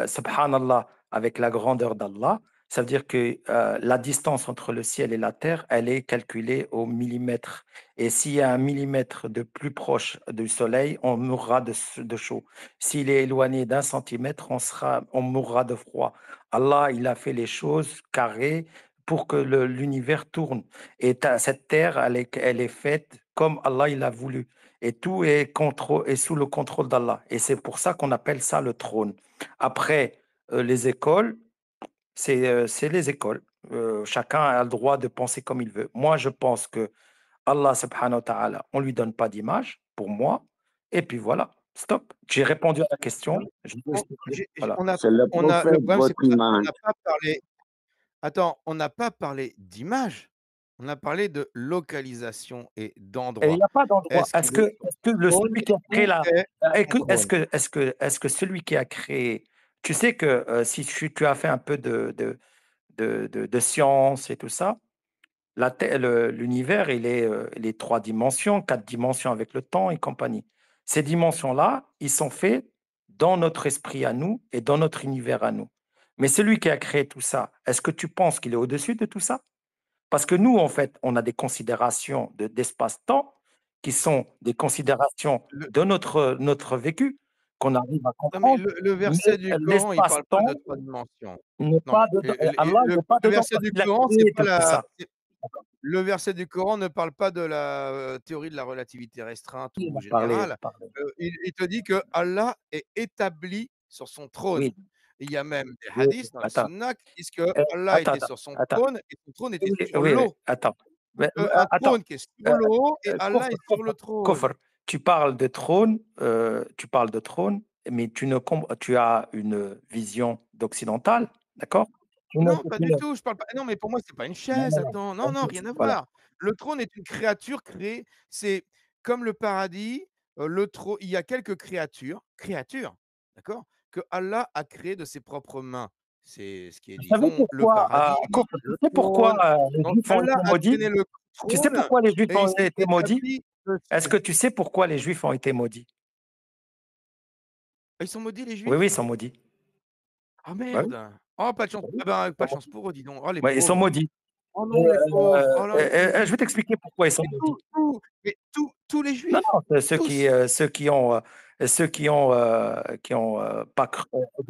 Subhanallah, avec la grandeur d'Allah, ça veut dire que la distance entre le ciel et la terre, elle est calculée au millimètre. Et s'il y a un millimètre de plus proche du soleil, on mourra de chaud. S'il est éloigné d'un centimètre, on mourra de froid. Allah, il a fait les choses carrées pour que l'univers tourne. Et cette terre, elle est faite comme Allah il a voulu. Et tout est sous le contrôle d'Allah. Et c'est pour ça qu'on appelle ça le trône. Après, les écoles, c'est les écoles. Chacun a le droit de penser comme il veut. Moi, je pense que Allah subhanahu wa ta'ala, on ne lui donne pas d'image, pour moi. Et puis voilà, stop. J'ai répondu à la question. Je vous ai expliqué. Voilà. C'est le Le prophète, problème, c'est votre qu'on image. n'a pas parlé. Attends, on n'a pas parlé d'image, on a parlé de localisation et Et il d'endroit. n'y a pas d'endroit. Est-ce qu'il est sur trône Celui qui a créé ou est son trône? est-ce que celui qui a créé, tu sais que si tu as fait un peu de science et tout ça, l'univers, il est les 3 dimensions, 4 dimensions avec le temps et compagnie. Ces dimensions-là, ils sont faits dans notre esprit à nous et dans notre univers à nous. Mais celui qui a créé tout ça, est-ce que tu penses qu'il est au-dessus de tout ça? Parce que nous, en fait, on a des considérations d'espace-temps qui sont des considérations Le de notre vécu qu'on arrive à Non, mais comprendre, le mais verset du Coran, il parle pas l'espace-temps de 3 dimensions. n'est Non, pas mais dedans. Allah n'est pas le dedans verset parce du qu'il a Coran, c'est créé pas tout ça. le verset du Coran ne parle pas de la, théorie de la relativité restreinte Il ou a parlé, générale. parlé. Il te dit que Allah est établi sur son trône. Oui, Il y a même des oui, hadiths dans la attends. sunna qui disent que Allah Attends, était attends, sur son attends. trône et son trône était Oui, sur oui, oui, l'eau. attends. Donc, Mais, un attends. trône qui est sur l'eau et Allah est sur le trône. Kofr, tu parles de trône, mais tu as une vision d'occidental, d'accord? Non, pas du tout, je parle pas non, mais pour moi, c'est pas une Non, chaise, non, attends. non. Non, rien à Voilà. voir. Le trône est une créature créée, c'est comme le paradis, il y a quelques créatures, d'accord? Que Allah a créées de ses propres mains. C'est ce qui est Vous dit. savez Bon, le pourquoi, paradis, Kofr, tu le sais pourquoi trône, les donc Juifs ont Allah été a maudits? donné le Tu sais trône pourquoi les Juifs et il ont s'est été maudits? établi Est-ce dessus. que tu sais pourquoi les Juifs ont été maudits? Ah, ils sont maudits les Oui, oui, juifs? ils sont maudits. Ah Bah oui, merde! Oh, pas de chance. bah oui, Ah ben, ils pas sont de chance maudits. pour eux, dis donc. Oh les Ouais, ils sont pauvres. maudits. Oh non, les pauvres. Oh là, les Je vais t'expliquer pourquoi ils sont mais maudits. tous les Non, juifs, non, tous. qui ont pas cru.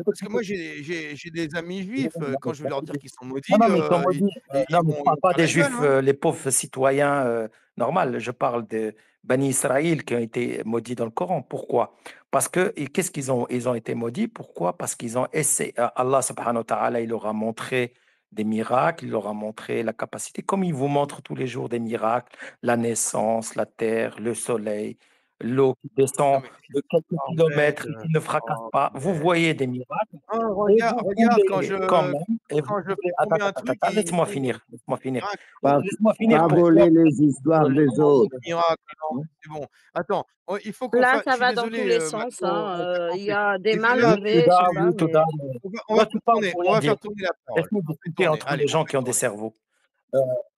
Parce que moi, j'ai des amis juifs, quand je vais leur dire qu'ils sont Non, maudits, non, mais ils sont maudits. Non, mais je ne ils parle vont pas faire des la gueule, juifs, hein. les pauvres citoyens normaux. Je parle de Bani Israël qui ont été maudits dans le Coran. Pourquoi? Parce que, et qu'est-ce ils ont été maudits? Pourquoi? Parce qu'ils ont essayé. Allah subhanahu wa ta'ala, il leur a montré des miracles, il leur a montré la capacité, comme il vous montre tous les jours des miracles, la naissance, la terre, le soleil. l'eau qui Non, descend mais de quelques oh, kilomètres et punaise, qui ne fracasse oh, pas. Vous punaise. voyez des miracles Oh, et regarde, vous regarde voulez quand même et vous quand je voulez fais tomber un truc, laisse-moi il finir, laisse-moi finir. miracle. Pas, Laisse-moi finir pas pourquoi voler les histoires le des Non, autres. miracle, non, Hein. c'est bon. Attends, il faut qu'on Là, fasse. Je ça suis va dans tous désolé, les sens, Marco, hein. on t'a Il y coupé. a des Je suis mal désolé, je suis levés, Touda, tout désolé. ça, oui, Touda, mais mais On va toi tu faire parles tourner, pour on rien va dire. faire tourner la parole. Laisse-nous On fait discuter tourner. entre Allez, des on gens fait qui ont des tourner. cerveaux.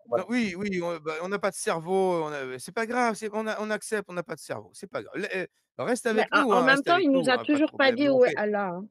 Voilà. Oui, oui, on n'a pas de cerveau, c'est pas grave, on accepte, on n'a pas de cerveau, c'est pas grave. Reste mais avec nous, en hein, même reste temps, avec il nous nous, a hein, pas de toujours pas problème. dit Nous, on où est fait. Allah, hein.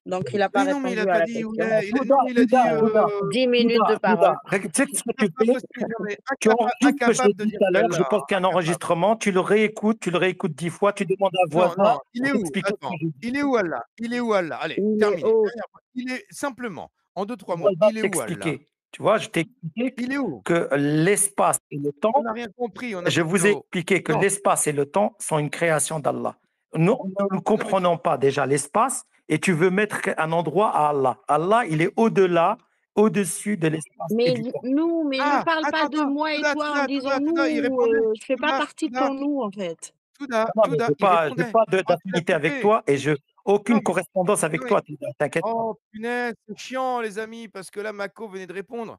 Donc il n'a pas Mais non, mais il a répondu à pas la dit où il question. est. Touda, Non, il a dit. Touda, 10 minutes de Touda, parole. tu sais ce que tu C'est pas fais? possible, non, mais Tu enregistres ce que j'ai incapable de dit dire tout à l'heure, je celle-là, pense qu'il y a un incapable. enregistrement, tu le réécoutes 10 fois, tu demandes à un Non, voisin non, il pour est où? t'expliquer ce que Attends, j'ai dit. il est où Allah? Il est où Allah? Allez, Il est terminé. haut. Dernière fois. Il est simplement, en deux, trois mots, Elle va il est où Allah? t'expliquer. Tu vois, je t'ai expliqué Il est où? que l'espace et le temps, On n'a rien compris, on a je vous ai non, expliqué que non, l'espace et le temps sont une création d'Allah. Nous ne non, mais comprenons pas déjà l'espace et tu veux mettre un endroit à Allah. Allah, il est au-delà, au-dessus de l'espace et Mais du temps. mais ne ah! parle pas Attends, de attends, moi et Touda, toi en Touda, disant Touda, Touda, il nous, répondait. je fais pas Touda, partie de Touda, ton nous, en fait. Touda, Non, mais Touda, il j'ai répondait. pas Oh, tu l'as d'affinité avec coupé. toi et je Non, aucune mais correspondance avec non, mais toi, t'inquiète pas. oh punaise, c'est chiant les amis, parce que là, Mako venait de répondre.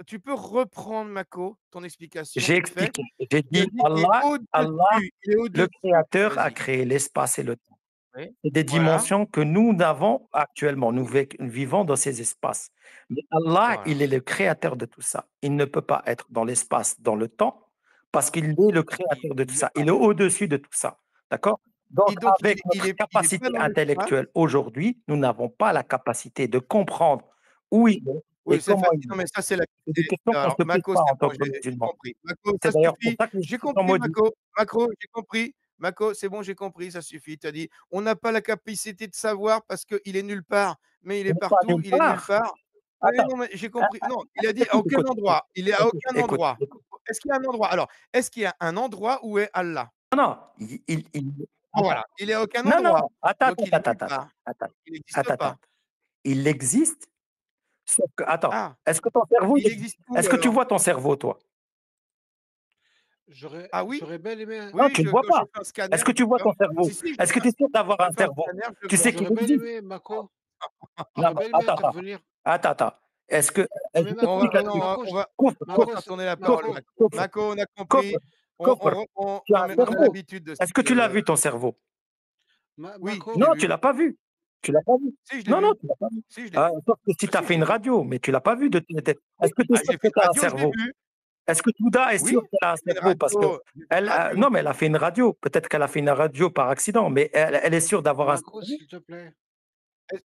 Tu peux reprendre Mako, ton explication J'ai vite fait? expliqué. J'ai Tu as dit dit qu'il est Allah, au-dessus, il est le au-dessus. Créateur, a Vas-y. créé l'espace et le temps. Oui, C'est des voilà, dimensions que nous n'avons actuellement. Nous vivons dans ces espaces. Mais Allah, il voilà. est le créateur de tout ça. Il ne peut pas être dans l'espace, dans le temps, parce qu'il est le créateur de tout Il est ça. pas Il est au-dessus de tout ça. D'accord? Donc, et donc avec notre il est pas capacité dans l'espace? intellectuelle aujourd'hui, nous n'avons pas la capacité de comprendre où il est et Oui, c'est comment facile. il Non, est. mais ça, c'est la C'est des questions qu'on ne alors se pose Mako, pas c'est en bon, tant que j'ai musulman. compris. Mako, C'est ça d'ailleurs pour suffit. ça que les J'ai choses sont compris maudites. Mako. Mako, j'ai compris. Mako, c'est bon, j'ai compris, ça suffit. Tu as dit: «On n'a pas la capacité de savoir parce qu'il est nulle part». Mais il Il est n'est pas partout, nulle il est nulle part. part. Oui, Attends, non, mais j'ai ah, compris. Non, il a dit à écoute, aucun écoute, écoute, endroit. Il est à écoute, aucun écoute, endroit. écoute. Est-ce qu'il y a un endroit? Alors, est-ce qu'il y a un endroit où est Allah? Non, non, Bon attends. voilà, il est à aucun Non, non, endroit. non, attends, Donc il est nulle attends, part. attends, Il n'existe attends, attends. pas. Il existe, sauf que, attends, Ah, est-ce que ton cerveau, il il existe? existe où Est-ce que tu alors? vois ton cerveau, toi? Ah oui? J'aurais bien aimé, Non, Oui, tu ne le vois quand je pas. fais un scanner, Est-ce que tu vois ton cerveau? si, si, Est-ce que tu es sûr d'avoir je un fais un cerveau? scanner, je Tu vois. sais qu'il j'aurais bien existe? aimé, Mako, Non, j'aurais mais bien aimé attends, intervenir. attends. Est-ce que, Non, je mais On va Mako, t'explique un non, truc. Mako, Coupe, on va coupe, faire tourner la parole, coupe, Mako, Mako. coupe, Mako, on a coupe, compris. coupe. Tu as un On a cerveau. l'habitude de Est-ce que tu l'as ce vu, ton cerveau? oui, je Mako, l'ai Non, tu vu. l'as pas vu. Tu l'as pas vu. Si, je l'ai Non, non, vu. tu l'as pas vu. Si, je l'ai vu. Sauf que si Ah tu as si, fait je une l'ai vu. radio, mais tu l'as pas vu de est-ce que tu es Ah, sûr j'ai que fait une tu as un radio, je l'ai cerveau? vu. Est-ce que Touda est sûr Oui, qu'elle a un j'ai fait une cerveau? Parce que radio, j'ai fait une radio. non, mais elle a fait une radio. Peut-être qu'elle a fait une radio par accident, mais elle est sûre d'avoir un Mako, cerveau? s'il te plaît.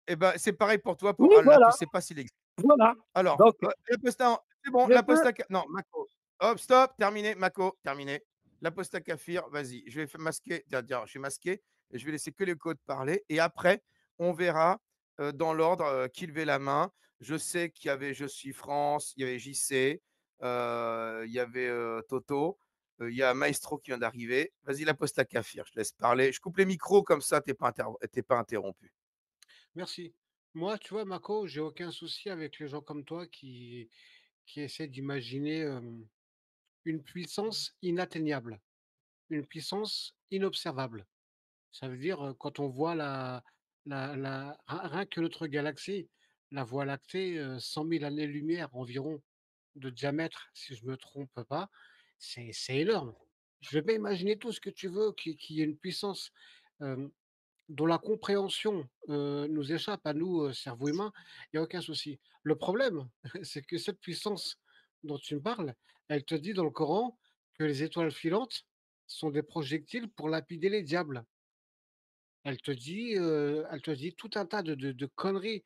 Et ben, c'est pareil pour toi, Oui, pour Allah, tu voilà, sais pas s'il existe. voilà. Alors, Donc, l'apostat c'est bon, je peux l'apostat non, Mako. Hop, stop, terminé, Mako, terminé. L'apostat kafir, vas-y, je vais masquer, tiens, je vais masquer et je vais laisser que les codes parler et après, on verra, dans l'ordre, qui levait la main. Je sais qu'il y avait Je suis France, il y avait JC, il y avait, Toto, il y a Maestro qui vient d'arriver. Vas-y, l'apostat kafir, je te laisse parler. Je coupe les micros comme ça, tu pas interrompu. Merci. Moi, tu vois, Mako, j'ai aucun souci avec les gens comme toi qui essaient d'imaginer une puissance inatteignable, une puissance inobservable. Ça veut dire, quand on voit rien que notre galaxie, la Voie lactée, 100 000 années-lumière environ de diamètre, si je me trompe pas, c'est énorme. Je vais bien imaginer tout ce que tu veux, qui ait une puissance, hem, dont la compréhension, nous échappe à nous, cerveau humain, il y a aucun souci. Le problème, c'est que cette puissance dont tu me parles, elle te dit dans le Coran que les étoiles filantes sont des projectiles pour lapider les diables. Elle te dit tout un tas de conneries,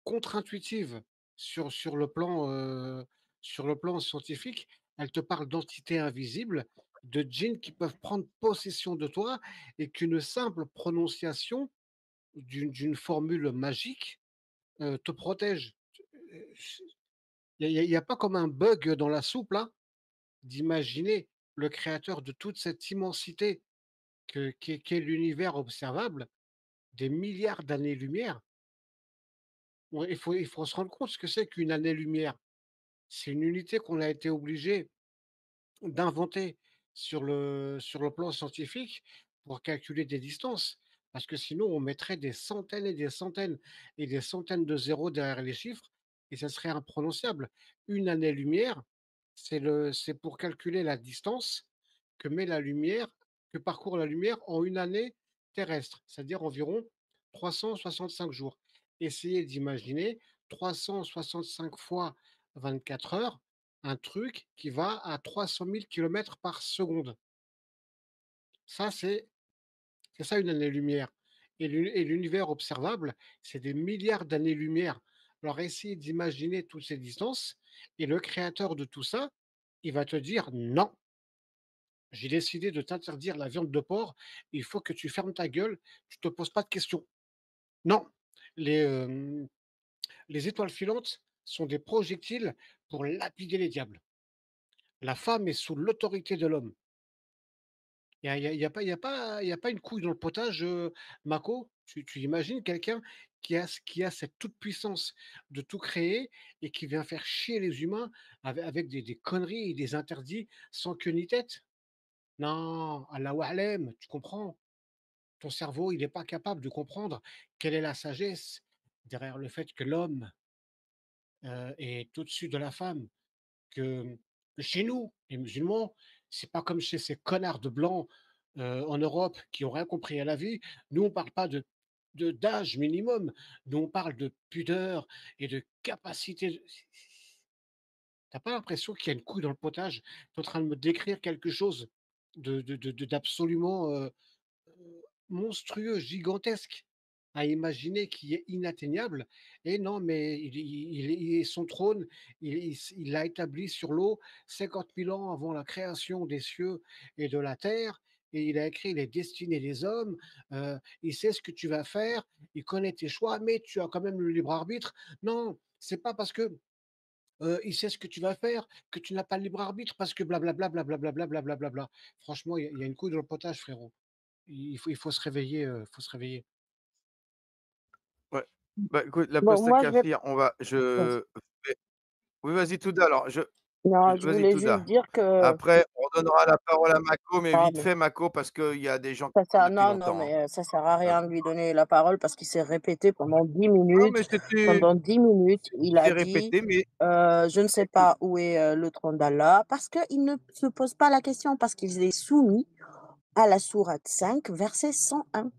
contre-intuitives sur le plan, sur le plan scientifique. Elle te parle d'entités invisibles, de djinns qui peuvent prendre possession de toi et qu'une simple prononciation d'une formule magique, te protège. Il y a pas comme un bug dans la soupe là, d'imaginer le créateur de toute cette immensité qu'est l'univers observable, des milliards d'années-lumière. Ouais, il faut se rendre compte ce que c'est qu'une année-lumière. C'est une unité qu'on a été obligé d'inventer sur le plan scientifique pour calculer des distances. Parce que sinon, on mettrait des centaines et des centaines de zéros derrière les chiffres et ça serait imprononçable. Une année-lumière, c'est pour calculer la distance que met la lumière, que parcourt la lumière en une année terrestre, c'est-à-dire environ 365 jours. Essayez d'imaginer 365 fois 24 heures, un truc qui va à 300 000 kilomètres par seconde. Ça, c'est ça une année-lumière. Et l'univers observable, c'est des milliards d'années-lumière. Alors essayez d'imaginer toutes ces distances, et le créateur de tout ça, il va te dire non. J'ai décidé de t'interdire la viande de porc, il faut que tu fermes ta gueule, tu te poses pas de questions. Non, les, les étoiles filantes sont des projectiles pour lapider les diables. La femme est sous l'autorité de l'homme. Il y a pas une couille dans le potage, Mako? Tu imagines quelqu'un qui a cette toute puissance de tout créer et qui vient faire chier les humains avec des conneries et des interdits sans queue ni tête? Non, Allahu a'lem, tu comprends? Ton cerveau, il n'est pas capable de comprendre quelle est la sagesse derrière le fait que l'homme, est au-dessus de la femme, que chez nous, les musulmans, c'est pas comme chez ces connards de blancs, en Europe qui ont rien compris à la vie. Nous, on parle pas d'âge minimum, nous, on parle de pudeur et de capacité de tu pas l'impression qu'il y a une couille dans le potage? Tu es en train de me décrire quelque chose d'absolument, monstrueux, gigantesque, à imaginer, qui est inatteignable. Et non, mais son trône, il l'a établi sur l'eau 50 000 ans avant la création des cieux et de la terre. Et il a écrit les destinées des hommes. Il sait ce que tu vas faire, il connaît tes choix, mais tu as quand même le libre arbitre. Non, c'est pas parce que il sait ce que tu vas faire que tu n'as pas le libre arbitre, parce que blablabla, blablabla, blablabla. Franchement, il y a une couille dans le potage, frérot. Il faut se réveiller, faut se réveiller. Ouais. Bah, écoute, la Bon, pause à moi, je vais. café, je vais oui, vas-y, Touda, alors Non, je vas-y, voulais juste Touda. dire que. Après, on donnera la parole à Mako, mais Ah, vite mais fait, Mako, parce qu'il y a des gens qui ça parlent sert. depuis Non, non, longtemps, hein. mais ça sert à Heu, rien de lui donner la parole parce qu'il s'est répété pendant 10 non, mais minutes. c'était Pendant 10 minutes, il a c'est dit répété, mais je ne sais écoute, pas où est le trône d'Allah parce qu'il ne se pose pas la question, parce qu'il est soumis à la sourate 5, verset 101.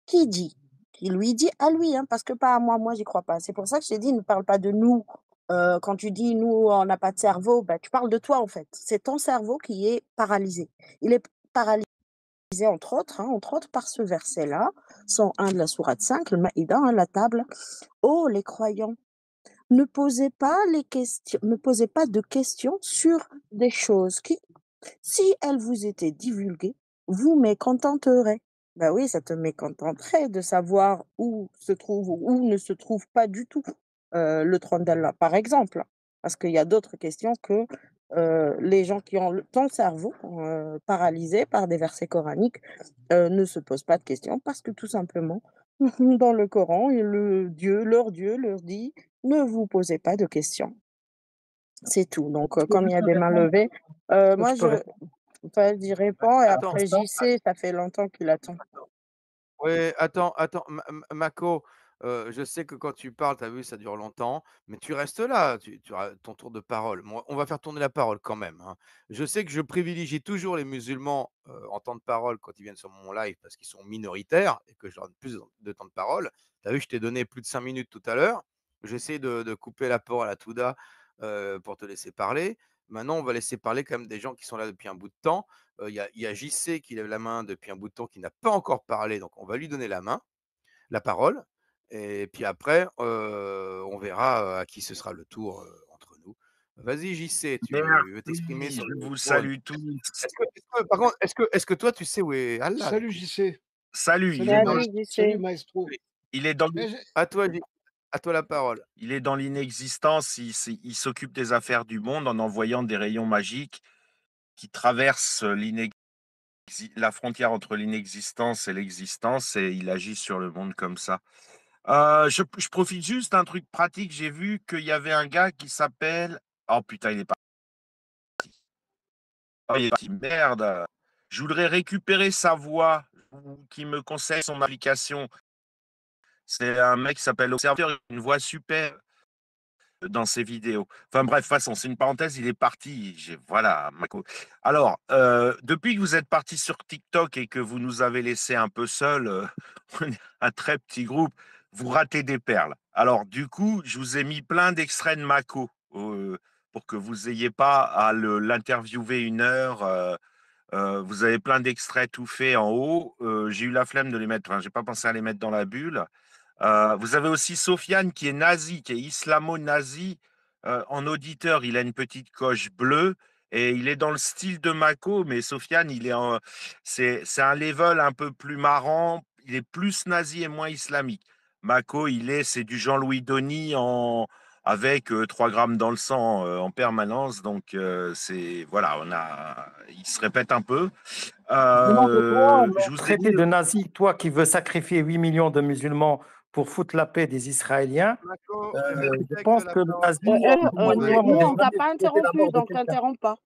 Qui dit? Qui lui dit à lui, hein, parce que pas à moi, moi j'y crois pas. C'est pour ça que je t'ai dit, ne parle pas de nous. Quand tu dis nous, on n'a pas de cerveau, bah, tu parles de toi en fait. C'est ton cerveau qui est paralysé. Il est paralysé entre autres par ce verset-là, 101 de la sourate 5, le Maïda, hein, la table. Oh les croyants, ne posez pas de questions sur des choses qui, si elles vous étaient divulguées, vous mécontenteraient. Ben oui, ça te mécontenterait de savoir où se trouve ou où ne se trouve pas du tout le trône d'Allah, par exemple. Parce qu'il y a d'autres questions que les gens qui ont ton cerveau paralysé par des versets coraniques ne se posent pas de questions, parce que tout simplement, dans le Coran, leur Dieu leur dit ne vous posez pas de questions. C'est tout. Donc, Je peux comme il y juste a des mains répondre. levées, moi, Je peux répondre. j'y réponds, et attends, après JC, ça fait longtemps qu'il attend. ouais, attends, Mako, je sais que quand tu parles, tu as vu, ça dure longtemps, mais tu restes là, tu auras ton tour de parole. Moi, on va faire tourner la parole quand même, hein. Je sais que je privilégie toujours les musulmans, en temps de parole quand ils viennent sur mon live parce qu'ils sont minoritaires et que je leur donne plus de temps de parole. Tu as vu, je t'ai donné plus de 5 minutes tout à l'heure. J'essaie de couper la parole à Touda, pour te laisser parler. Maintenant, on va laisser parler quand même des gens qui sont là depuis un bout de temps. Il y a JC qui lève la main depuis un bout de temps, qui n'a pas encore parlé, donc on va lui donner la parole. Et puis après, on verra à qui ce sera le tour entre nous. Vas-y, JC, tu veux t'exprimer Merci, sur je le vous trône. salue tous. Par contre, est-ce que toi, tu sais où est Allah, du Salut coup? JC. Salut, il Salut est dans, Salut, salut JC. maestro. il est dans, Eh, À toi, à toi la parole. il est dans l'inexistence, il s'occupe des affaires du monde en envoyant des rayons magiques qui traversent la frontière entre l'inexistence et l'existence, et il agit sur le monde comme ça. Je profite juste d'un truc pratique. J'ai vu qu'il y avait un gars qui s'appelle. Oh putain, il est pas. Ah, il est parti. Merde. Je voudrais récupérer sa voix qui me conseille son application. C'est un mec qui s'appelle Observer, une voix super dans ses vidéos. Enfin bref, de toute façon, c'est une parenthèse, il est parti. Voilà, Mako. Alors, depuis que vous êtes parti sur TikTok et que vous nous avez laissé un peu seuls, un très petit groupe, vous ratez des perles. Alors, du coup, je vous ai mis plein d'extraits de Mako pour que vous n'ayez pas à l'interviewer 1 heure. Vous avez plein d'extraits tout faits en haut. J'ai eu la flemme de les mettre, enfin, j'ai pas pensé à les mettre dans la bulle. Vous avez aussi Sofiane qui est nazi, qui est islamo-nazi. En auditeur, il a une petite coche bleue et il est dans le style de Mako, mais Sofiane, c'est un level un peu plus marrant. Il est plus nazi et moins islamique. Mako, c'est du Jean-Louis Denis avec 3 grammes dans le sang en permanence. Donc, voilà, il se répète un peu. Demande-toi, Je vous ai traité dit, de nazi, toi qui veux sacrifier 8 millions de musulmans pour foutre la paix des Israéliens, Mako, je respecte pense la que le parole. nazi, au minimum, Nous, n'avait on t'a jamais pas souhaité la interrompu, mort de donc quelqu'un. t'interromps pas.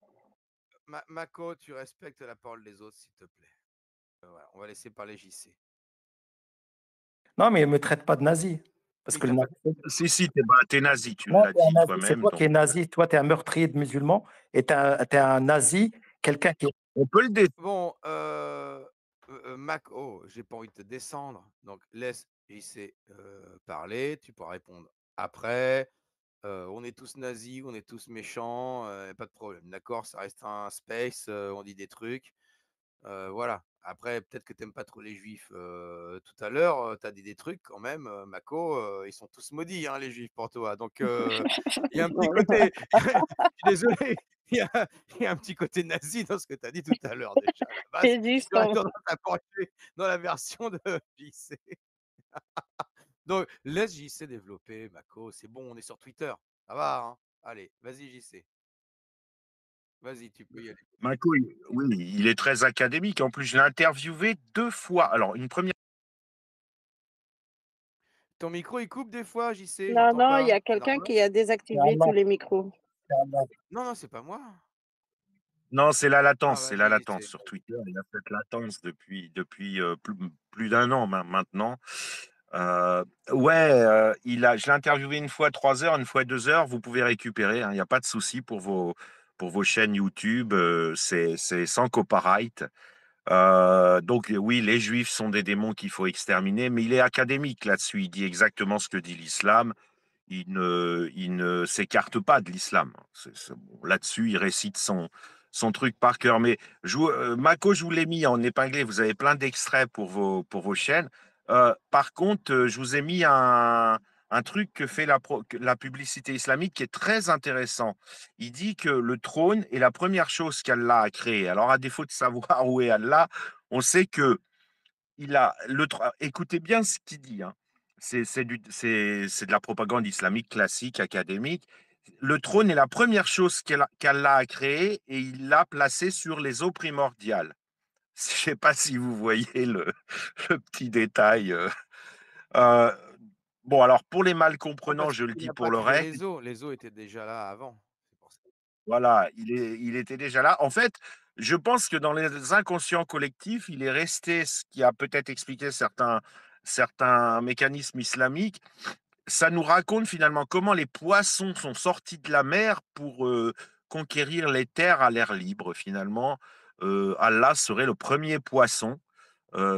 Mako, tu respectes la parole des autres, s'il te plaît. Voilà, on va laisser parler JC. Non, mais ne me traite pas de nazi. Parce Il que le t'a pas nazi, si, t'es nazi, tu non, l'as t'es un dit nazi, c'est toi-même. toi qui es nazi, toi, tu es un meurtrier de musulmans, et tu es un nazi, quelqu'un qui... On peut le dire. Bon, Mako, j'ai pas envie de te descendre, donc laisse JC parler, tu pourras répondre après. On est tous nazis, on est tous méchants, pas de problème, d'accord? Ça reste un space, on dit des trucs. Voilà. Après, peut-être que tu n'aimes pas trop les juifs. Tout à l'heure, tu as dit des trucs quand même, Mako, ils sont tous maudits, hein, les juifs pour toi. Donc, il y a un petit côté, je suis désolé, il y a, il y a un petit côté nazi dans ce que tu as dit tout à l'heure déjà. À la base, C'est tu as distant. tendance à pencher dans la version de JC. Donc, laisse JC développer, Mako. C'est bon, on est sur Twitter. Ça va, hein? Allez, vas-y, JC. Vas-y, tu peux y aller. Mako, oui, il est très académique. En plus, je l'ai interviewé 2 fois. Alors, une première. Ton micro, il coupe des fois, JC, Non, j'entends non, il y pas. a C'est quelqu'un normal? qui a désactivé tous les micros. Non, non, c'est pas moi. Non, c'est la Ah, latence, c'est la vas-y, latence. JC. Sur Twitter, il y a cette latence depuis plus d'1 an maintenant. Ouais, je l'ai interviewé une fois 3 heures, une fois 2 heures. Vous pouvez récupérer, hein, il n'y a pas de souci pour vos chaînes YouTube. C'est sans copyright. Donc oui, les juifs sont des démons qu'il faut exterminer, mais il est académique là-dessus. Il dit exactement ce que dit l'islam. Il ne s'écarte pas de l'islam. Bon, là-dessus, il récite son truc par cœur. Mais Mako, je vous l'ai mis en épinglé. Vous avez plein d'extraits pour vos chaînes. Par contre, je vous ai mis un truc que fait la publicité islamique qui est très intéressant. Il dit que le trône est la première chose qu'Allah a créée. Alors, à défaut de savoir où est Allah, on sait que écoutez bien ce qu'il dit, hein. C'est de la propagande islamique classique, académique. Le trône est la première chose qu'Allah a créée et il l'a placé sur les eaux primordiales. Je ne sais pas si vous voyez le petit détail. Euh, bon, alors pour les mal Non, comprenants, parce je le qu'il dis n'a pour pas le créé reste. les eaux. Les eaux étaient déjà là avant. C'est pour ça. Voilà, il était déjà là. En fait, je pense que dans les inconscients collectifs, il est resté ce qui a peut-être expliqué certains mécanismes islamiques. Ça nous raconte finalement comment les poissons sont sortis de la mer pour conquérir les terres à l'air libre. Finalement, Allah serait le premier poisson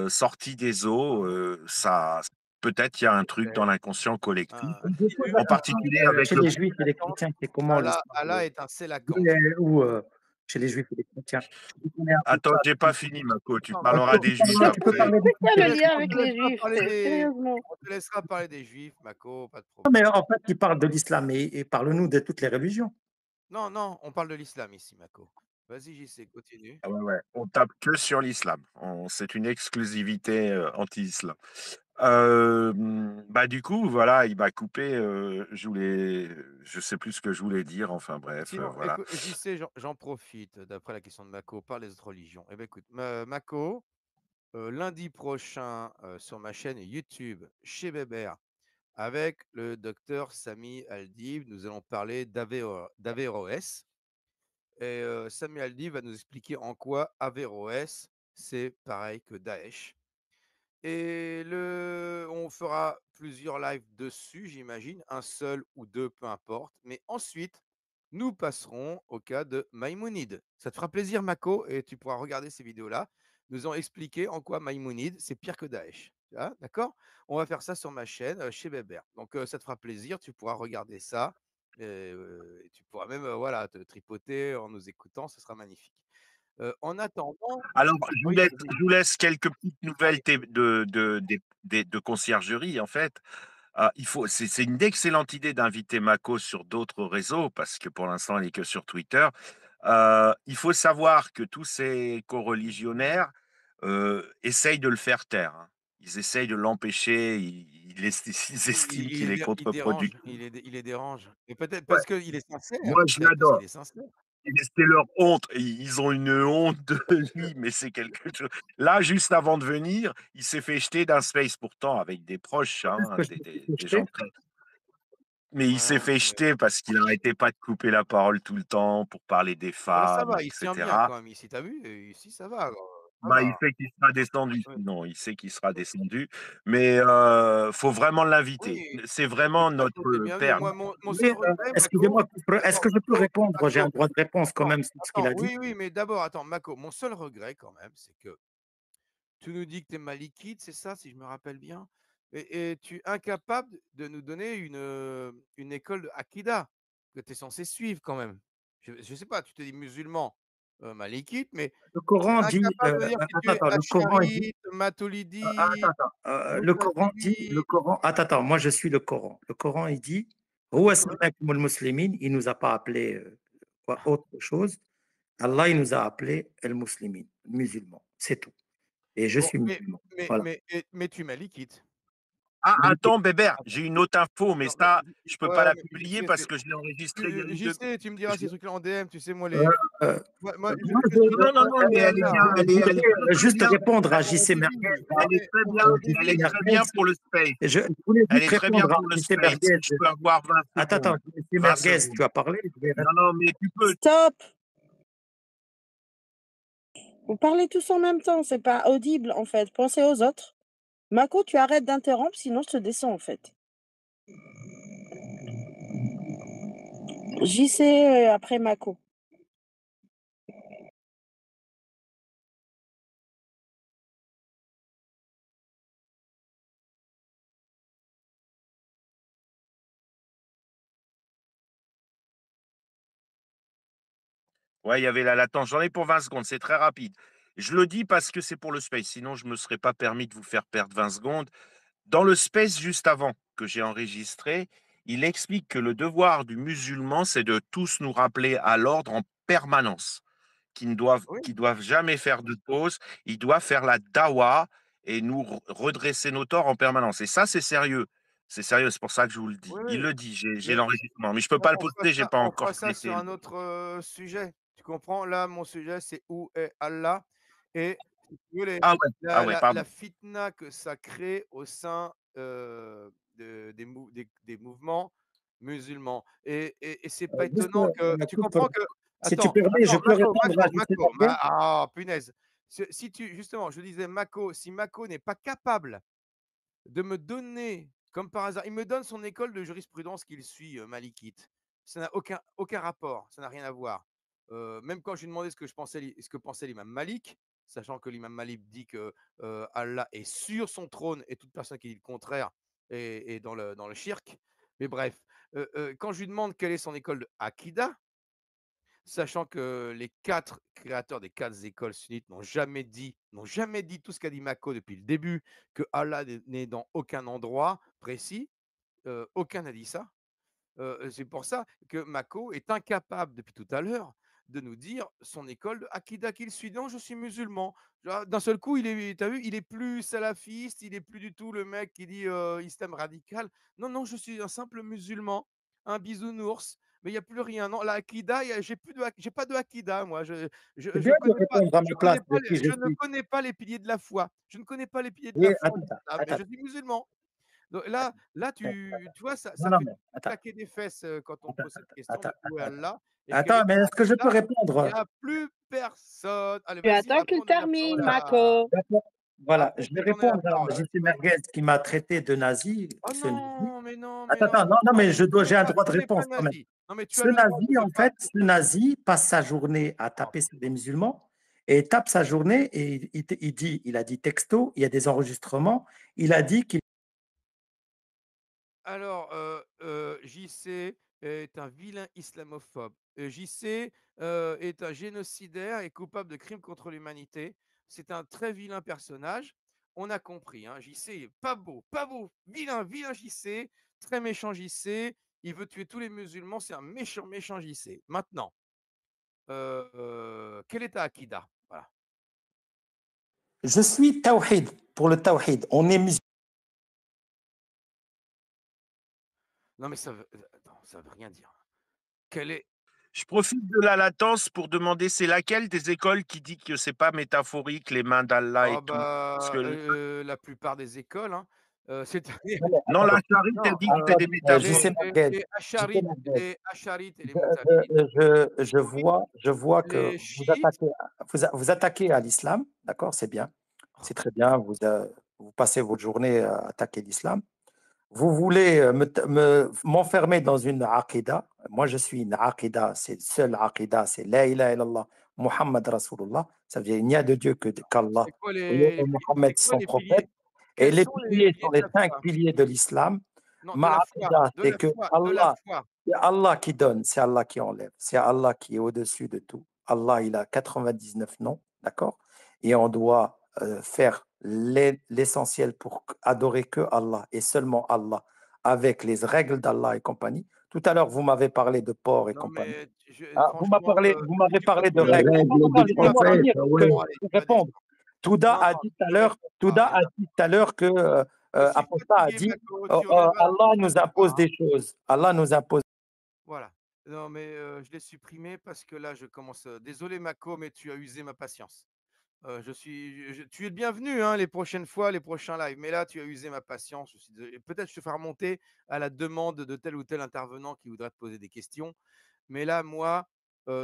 sorti des eaux. Ça, peut-être il y a un truc dans l'inconscient collectif, Un filus. en particulier avec Chez le. les juifs et les chrétiens, c'est comment l'histoire Allah est un de... sélacanthe. Ou chez les juifs et les chrétiens. Tu connais un peu Attends, ça. j'ai pas fini, Mako. Tu Non, parleras Mako, des juifs Tu peux après. parler des C'est quoi on te le chrétiens. lien laissera, on avec te les laissera juifs? parler des, Sérieusement. on te laissera parler des juifs, Mako, pas de Non, mais problème. en fait, il parle de l'islam et parle-nous de toutes les religions. Non, non, on parle de l'islam ici, Mako. Vas-y, JC, continue. Ah ouais, ouais. On tape que sur l'islam. C'est une exclusivité anti-islam. Bah du coup, voilà, il m'a coupé. Je sais plus ce que je voulais dire. Enfin bref, Sinon, voilà. écoute, JC, j'en profite d'après la question de Mako, par les autres religions. Eh bien, écoute, Mako, lundi prochain sur ma chaîne YouTube chez Bébert, avec le docteur Sami Aldib, nous allons parler d'Averroès. Et Samuel Aldi va nous expliquer en quoi Averroès, c'est pareil que Daesh. Et on fera plusieurs lives dessus, j'imagine, un seul ou deux, peu importe. Mais ensuite, nous passerons au cas de Maïmonide. Ça te fera plaisir, Mako, et tu pourras regarder ces vidéos-là. Nous ont expliqué en quoi Maïmonide, c'est pire que Daesh. Ah, d'accord? On va faire ça sur ma chaîne, chez Bébert. Donc, ça te fera plaisir, tu pourras regarder ça. Et tu pourras même voilà, te tripoter en nous écoutant, ce sera magnifique. En attendant, Alors, oui, vas-y. je vous laisse quelques petites nouvelles Allez. de conciergerie, en fait. C'est une excellente idée d'inviter Mako sur d'autres réseaux, parce que pour l'instant, elle n'est que sur Twitter. Il faut savoir que tous ces coreligionnaires essayent de le faire taire, hein. Ils essayent de l'empêcher, ils estiment qu'il est Il dérange, contre-productif. il les dérange. Et peut-être Ouais. parce qu'il est sincère, Moi, je peut-être parce qu'il l'adore. est sincère. C'est leur honte. Ils ont une honte de lui, mais c'est quelque chose. Là, juste avant de venir, il s'est fait jeter d'un space, pourtant avec des proches, hein, des gens très. Mais il s'est Ouais, fait jeter parce qu'il n'arrêtait pas de couper la parole tout le temps pour parler des bah là, ça femmes, va, il se tient bien etc. quand même ici, tu vu? Ici, ça va, ça Bah, il va. sait qu'il sera descendu, Ouais. sinon, il sait qu'il sera descendu. Mais faut vraiment l'inviter. Oui, C'est vraiment Mako, tu notre bienvenu. père. Moi, mon seul Mais, regret, Mako, excusez-moi, est-ce que je peux répondre? J'ai un droit de réponse quand attends, même sur ce qu'il a dit. oui, mais d'abord, attends, Mako, mon seul regret quand même, c'est que tu nous dis que tu es malikite, c'est ça, si je me rappelle bien? Et tu es incapable de nous donner une école de Akida que tu es censé suivre quand même. Je ne sais pas, tu te dis musulman, malikite, mais Le Coran dit, incapable de me dire si tu es attends, le Coran dit, Ash'arite, Maturidi, le Coran dit, Mu'tazili. moi je suis le Coran. Le Coran, il dit, Huwa sammakumul muslimin, il nous a pas appelé autre chose. Allah, il nous a appelé el-muslimin, musulmans, c'est tout. Et je Bon, suis musulman. Voilà. mais tu es malikite. Ah, attends, Bébert, j'ai une autre info, mais Non, ça, je peux pas ouais, la mais publier parce que je l'ai enregistrée il y a j'y sais, tu me diras je- ces trucs-là en DM, tu sais, moi, Euh, euh, moi, moi, je suis Non, non, non, mais elle est Allah. bien, je voudrais très juste bien. répondre à On JC te Merguez. dit, ouais, mais Elle est très bien pour le space. Je voulais Elle juste est très bien répondre à pour le JC space. Merguez. Je peux avoir 20 Attends, secondes. JC 20 Merguez, secondes. tu as parlé. Non, non, mais tu peux. Stop! Vous parlez tous en même temps, c'est pas audible en fait. Pensez aux autres. Mako, tu arrêtes d'interrompre, sinon je te descends en fait. JC après Mako. Ouais, il y avait la latence. J'en ai pour 20 secondes. C'est très rapide. Je le dis parce que c'est pour le space. Sinon, je ne me serais pas permis de vous faire perdre 20 secondes. Dans le space juste avant que j'ai enregistré, il explique que le devoir du musulman, c'est de tous nous rappeler à l'ordre en permanence, Oui, qui doivent jamais faire de pause. Ils doivent faire la dawa et nous redresser nos torts en permanence. Et ça, c'est sérieux. C'est sérieux, c'est pour ça que je vous le dis. Il oui, le dit, j'ai mais l'enregistrement. Mais je ne peux pas le poster, j'ai pas on encore fera ça traité. sur un autre sujet. Tu comprends? Là, mon sujet, c'est où est Allah? Et si tu veux, Ah ouais, la pardon. fitna que ça crée au sein des mouvements musulmans. Et c'est pas Juste, étonnant que. Tu coupe, comprends que. si tu Attends, permets, je peux répondre à JC Mako, Merguez. punaise. Si tu, justement, je disais Mako, si Mako n'est pas capable de me donner, comme par hasard, il me donne son école de jurisprudence qu'il suit, malikite. Ça n'a aucun rapport, ça n'a rien à voir. Même quand je lui demandais ce que pensait l'imam Malik, sachant que l'imam Malik dit que Allah est sur son trône et toute personne qui dit le contraire est dans le shirk. Mais bref, quand je lui demande quelle est son école de Akida, sachant que les 4 créateurs des 4 écoles sunnites n'ont jamais dit tout ce qu'a dit Mako depuis le début, que Allah n'est dans aucun endroit précis. Aucun n'a dit ça. C'est pour ça que Mako est incapable depuis tout à l'heure de nous dire son école de Akida qu'il suit. Non, je suis musulman. D'un seul coup, t'as vu, il est plus salafiste, il est plus du tout le mec qui dit islam radical. Non, non, je suis un simple musulman, un bisounours. Mais il n'y a plus rien. Non, la Akida, j'ai pas de Akida, moi. C'est bien de répondre à ma place de qui je Je ne suis. connais pas les piliers de la foi. Je ne connais pas les piliers de Oui, la foi en attends, islam, mais attends. je suis musulman. Donc là tu vois, ça Non, non, fait mais attends, claquer des fesses quand on attends, pose cette question attends, de où est attends, Allah et qu'elle attends, est mais est-ce que je peux là, il répondre? n'y a plus personne. Allez, Tu vas-y, attends après qu'il on donne la termine, parole Mako. D'accord. Voilà, après je je vais vais donner la répondre à parole. JC Merguez qui m'a traité de nazi, Oh ce nazi. non, mais non, Attends, non, non, non, mais j'ai un droit de tu n'es pas réponse quand même. nazi. Non, mais tu as Ce le droit nazi, de ne en pas. fait, ce nazi passe sa journée à taper sur les musulmans et tape sa journée et il a dit texto, il y a des enregistrements, il a dit qu'il Alors, JC est un vilain islamophobe. JC est un génocidaire et coupable de crimes contre l'humanité. C'est un très vilain personnage. On a compris, hein. JC est pas beau, vilain, vilain JC, très méchant JC. Il veut tuer tous les musulmans. C'est un méchant, méchant JC. Maintenant, quel est ta Akida? Voilà. je suis tawhid pour le tawhid. On est musulman. Non, mais ça veut rien dire. Quel est. Je profite de la latence pour demander c'est laquelle des écoles qui dit que c'est pas métaphorique les mains d'Allah et Ah tout. Parce bah, que la plupart des écoles, hein, c'est-à-dire non, la charite non, elle dit que c'est des métaphores. les acharites et les moutazides, Je vois que les chiites. vous attaquez à l'islam, d'accord, c'est bien, c'est très bien, vous passez votre journée à attaquer l'islam. Vous voulez m'enfermer dans une aqida. Moi, je suis une aqida, c'est seule aqida, c'est la ilaha illallah, Muhammad Rasulullah. Ça veut dire il n'y a de Dieu qu'Allah. C'est quoi Et Mohammed, son prophète. Et les piliers sont les 5 piliers de l'islam. Non, Ma aqida, c'est que de la foi. c'est Allah qui donne, c'est Allah qui enlève, c'est Allah qui est au-dessus de tout. Allah, il a 99 noms, d'accord? Et on doit faire l'essentiel pour adorer que Allah et seulement Allah, avec les règles d'Allah et compagnie. Tout à l'heure, vous m'avez parlé de porc et Non, compagnie. mais Vous m'avez parlé de Les règles. règles du prophète, oui. Répondre. Touda a dit tout à l'heure que Aposta a dit Allah nous impose des choses. Allah nous impose. Voilà. Non, mais je l'ai supprimé parce que là, je commence. Désolé, Mako, mais tu as usé ma patience. Tu es le bienvenu hein, les prochaines fois, les prochains lives, mais là, tu as usé ma patience. Peut-être je te ferai remonter à la demande de tel ou tel intervenant qui voudrait te poser des questions. Mais là, moi,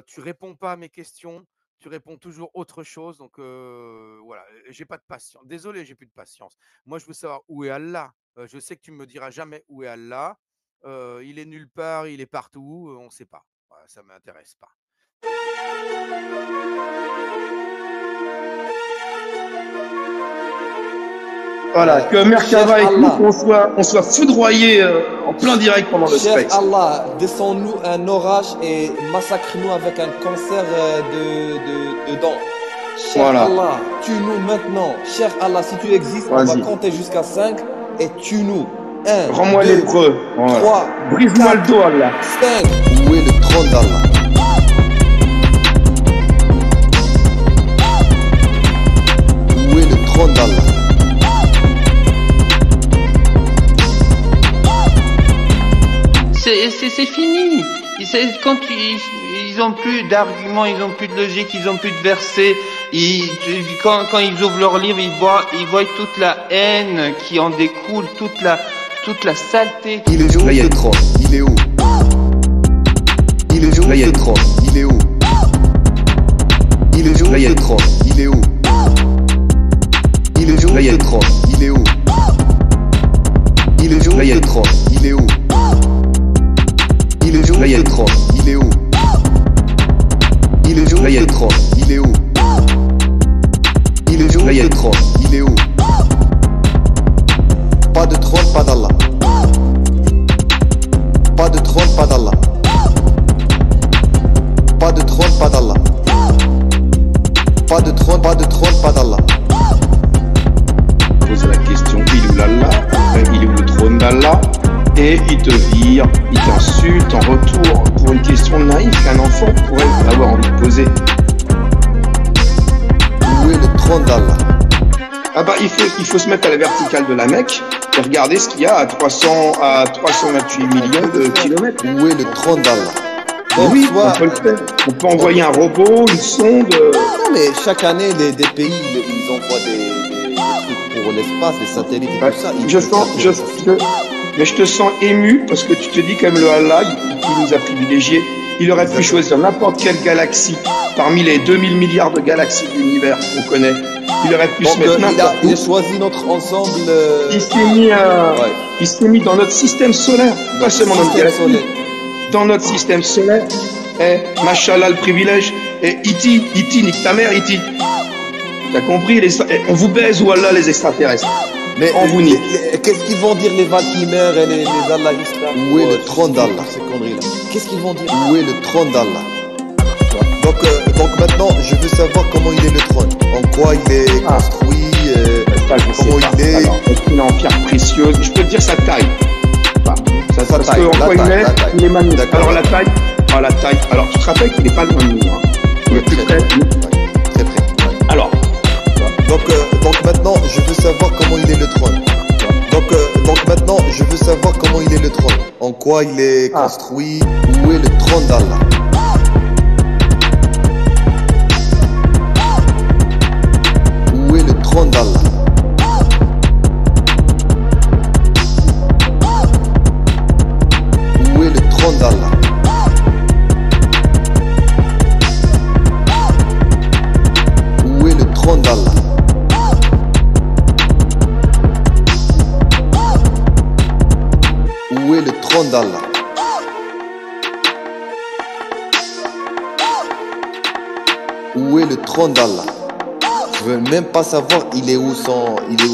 tu réponds pas à mes questions, tu réponds toujours autre chose. Donc, voilà, j'ai pas de patience. Désolé, j'ai plus de patience. Moi, je veux savoir où est Allah. Je sais que tu me diras jamais où est Allah. Il est nulle part, il est partout, on ne sait pas. Voilà, ça ne m'intéresse pas. Voilà, que Merkava et nous, on soit foudroyés en plein direct pendant le Cher spectre. Allah, descends-nous un orage et massacre-nous avec un cancer de dents. Cher Voilà. Allah, tue-nous maintenant. Cher Allah, si tu existes, on va compter jusqu'à 5 et tue-nous. 1, Rends-moi 2, lépreux. Voilà. 3, Brise-moi le dos, Allah. 5. Où est le trône d'Allah? Où est le trône d'Allah? C'est fini. Quand ils ont plus d'arguments, ils ont plus de logique, ils ont plus de versets. Quand ils ouvrent leur livre, ils voient toute la haine qui en découle, toute la saleté. Il est où ce trône? Il est où? Il est où ce trône? Il est où? Il est où ce trône? Il est où? Il est où ce trône? Il est où? Il est où ce trône? Il est où? Il est où ce trône? Il est où? Il est où ce trône? Il est où? Il est où ce trône? Il est où? Pas de trône, pas d'Allah. Pas de trône, pas d'Allah. Pas de trône, pas d'Allah. Pas de trône, pas d'Allah. Pose la question, il est où l'Allah? Il est où le trône d'Allah? Et il te vire, il t'insulte en retour pour une question naïve qu'un enfant pourrait avoir envie de poser. Où est le trône d'Allah? Ah bah il faut se mettre à la verticale de la Mecque et regarder ce qu'il y a à 328 millions de kilomètres. Où est le trône d'Allah? Oui, on peut le faire. On peut envoyer un robot, une sonde. Non mais chaque année des pays ils envoient des trucs pour l'espace, les satellites et Ouais. tout ça. Il Je peut sens, capter ça, mais je te sens ému parce que tu te dis comme le Allah, il nous a privilégiés. Il aurait pu choisir n'importe quelle galaxie parmi les 2000 milliards de galaxies de l'univers qu'on connaît. Il aurait pu se Donc mettre n'importe il où. a choisi notre ensemble. Il s'est mis, Ouais. il s'est mis dans notre système solaire, pas Notre seulement dans notre système galaxie, solaire. dans notre système solaire. Eh, machallah le privilège. Et E.T., nique ta mère, E.T. T'as compris on vous baise ou Allah les extraterrestres. Mais On vous nique. qu'est-ce qu'ils vont dire les Valkymer et les Allahistes là? Où est le trône d'Allah? Ces conneries là. Qu'est-ce qu'ils vont dire? Où est le trône d'Allah? Donc maintenant, je veux savoir comment il est le trône. En quoi il est construit, Ça, je sais comment pas. il est. Alors, est-ce qu'il est en pierre précieuse? Je peux te dire sa taille. Enfin, Sa parce taille, que en la quoi taille, il est, la taille. il est magnifique. D'accord. Alors la taille. Alors tu te rappelles qu'il n'est pas loin de nous. Hein. Il est plus près. Très près. Ouais. Alors, Donc maintenant, je veux savoir comment il est le trône. Donc maintenant, je veux savoir comment il est le trône. En quoi il est construit. Où est le trône d'Allah? Où est le trône d'Allah? Où est le trône d'Allah? Où est le trône d'Allah? Où est le trône d'Allah? Où est le trône d'Allah? Je veux même pas savoir il est où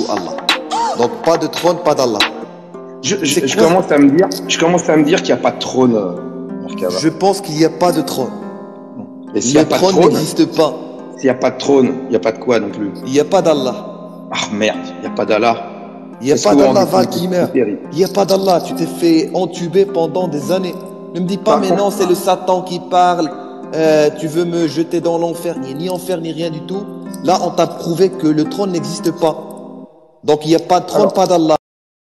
Allah. Donc pas de trône, pas d'Allah. je commence à me dire qu'il n'y a pas de trône, Merkava. Je pense qu'il n'y a pas de trône. Et s'il n'y a Le pas de trône trône, n'existe pas. s'il n'y a pas de trône, il n'y a pas de quoi non plus. Il n'y a pas d'Allah. Ah merde, il n'y a pas d'Allah. Il n'y a Est-ce pas que vous vous d'Allah, rendez compte Valkymer. c'est terrible. Il n'y a pas d'Allah. Tu t'es fait entuber pendant des années. Ne me dis pas, Par mais contre- non, c'est le Satan qui parle. Tu veux me jeter dans l'enfer. Ni enfer, ni rien du tout. Là, on t'a prouvé que le trône n'existe pas. Donc, il n'y a pas de trône, Alors- pas d'Allah.